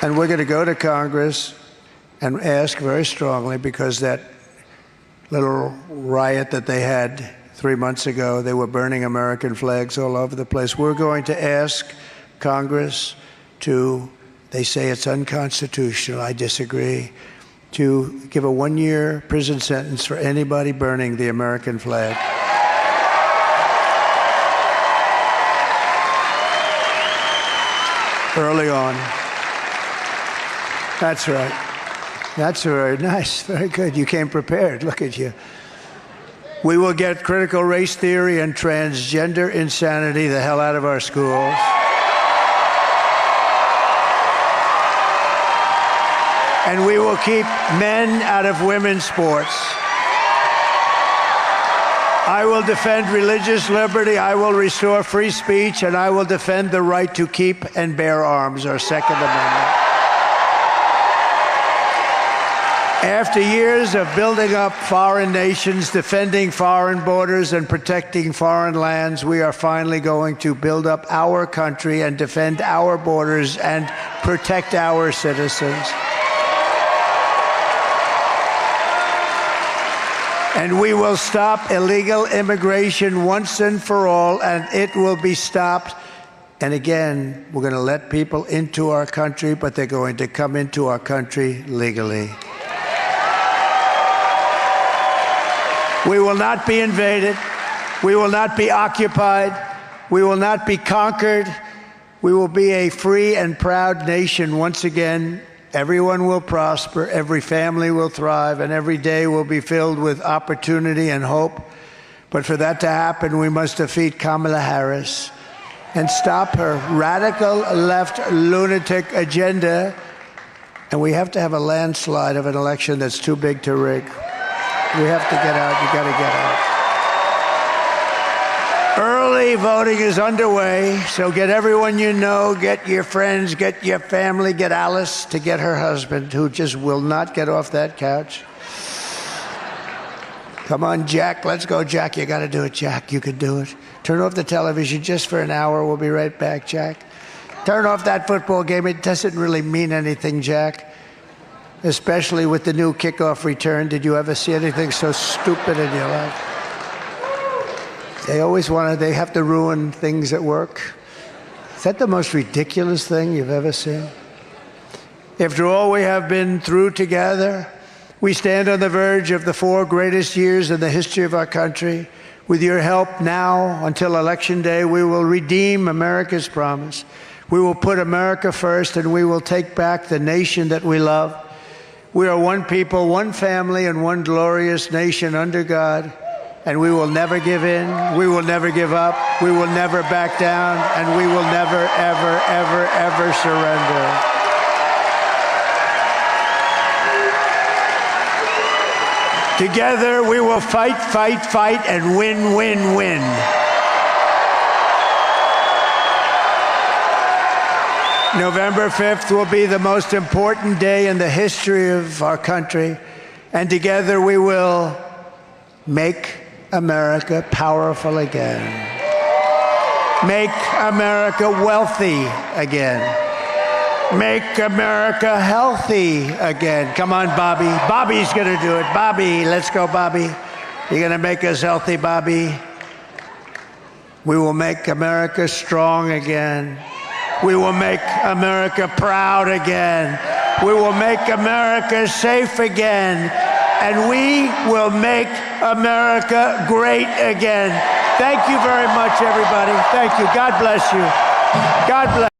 And we're going to go to Congress and ask very strongly, because that little riot that they had 3 months ago, they were burning American flags all over the place. We're going to ask Congress to, they say it's unconstitutional, I disagree, to give a 1-year prison sentence for anybody burning the American flag. Early on. That's right. That's very nice. Very good. You came prepared. Look at you. We will get critical race theory and transgender insanity the hell out of our schools. And we will keep men out of women's sports. I will defend religious liberty. I will restore free speech. And I will defend the right to keep and bear arms, our Second Amendment. After years of building up foreign nations, defending foreign borders, and protecting foreign lands, we are finally going to build up our country and defend our borders and protect our citizens. And we will stop illegal immigration once and for all, and it will be stopped. And again, we're going to let people into our country, but they're going to come into our country legally. We will not be invaded. We will not be occupied. We will not be conquered. We will be a free and proud nation once again. Everyone will prosper, every family will thrive, and every day will be filled with opportunity and hope. But for that to happen, we must defeat Kamala Harris and stop her radical left lunatic agenda. And we have to have a landslide of an election that's too big to rig. We have to get out. You got to get out. Early voting is underway, so get everyone you know, get your friends, get your family, get Alice to get her husband, who just will not get off that couch. Come on, Jack. Let's go, Jack. You got to do it, Jack. You can do it. Turn off the television just for an hour. We'll be right back, Jack. Turn off that football game. It doesn't really mean anything, Jack. Especially with the new kickoff return. Did you ever see anything so stupid in your life? They always they have to ruin things at work. Is that the most ridiculous thing you've ever seen? After all we have been through together, we stand on the verge of the 4 greatest years in the history of our country. With your help now, until Election Day, we will redeem America's promise. We will put America first, and we will take back the nation that we love. We are one people, one family, and one glorious nation under God. And we will never give in. We will never give up. We will never back down. And we will never, ever, ever, ever surrender. Together, we will fight, fight, fight, and win, win, win. November 5th will be the most important day in the history of our country, and together we will make America powerful again. Make America wealthy again. Make America healthy again. Come on, Bobby. Bobby's going to do it. Bobby, let's go, Bobby. You're going to make us healthy, Bobby. We will make America strong again. We will make America proud again. We will make America safe again. And we will make America great again. Thank you very much, everybody. Thank you. God bless you. God bless.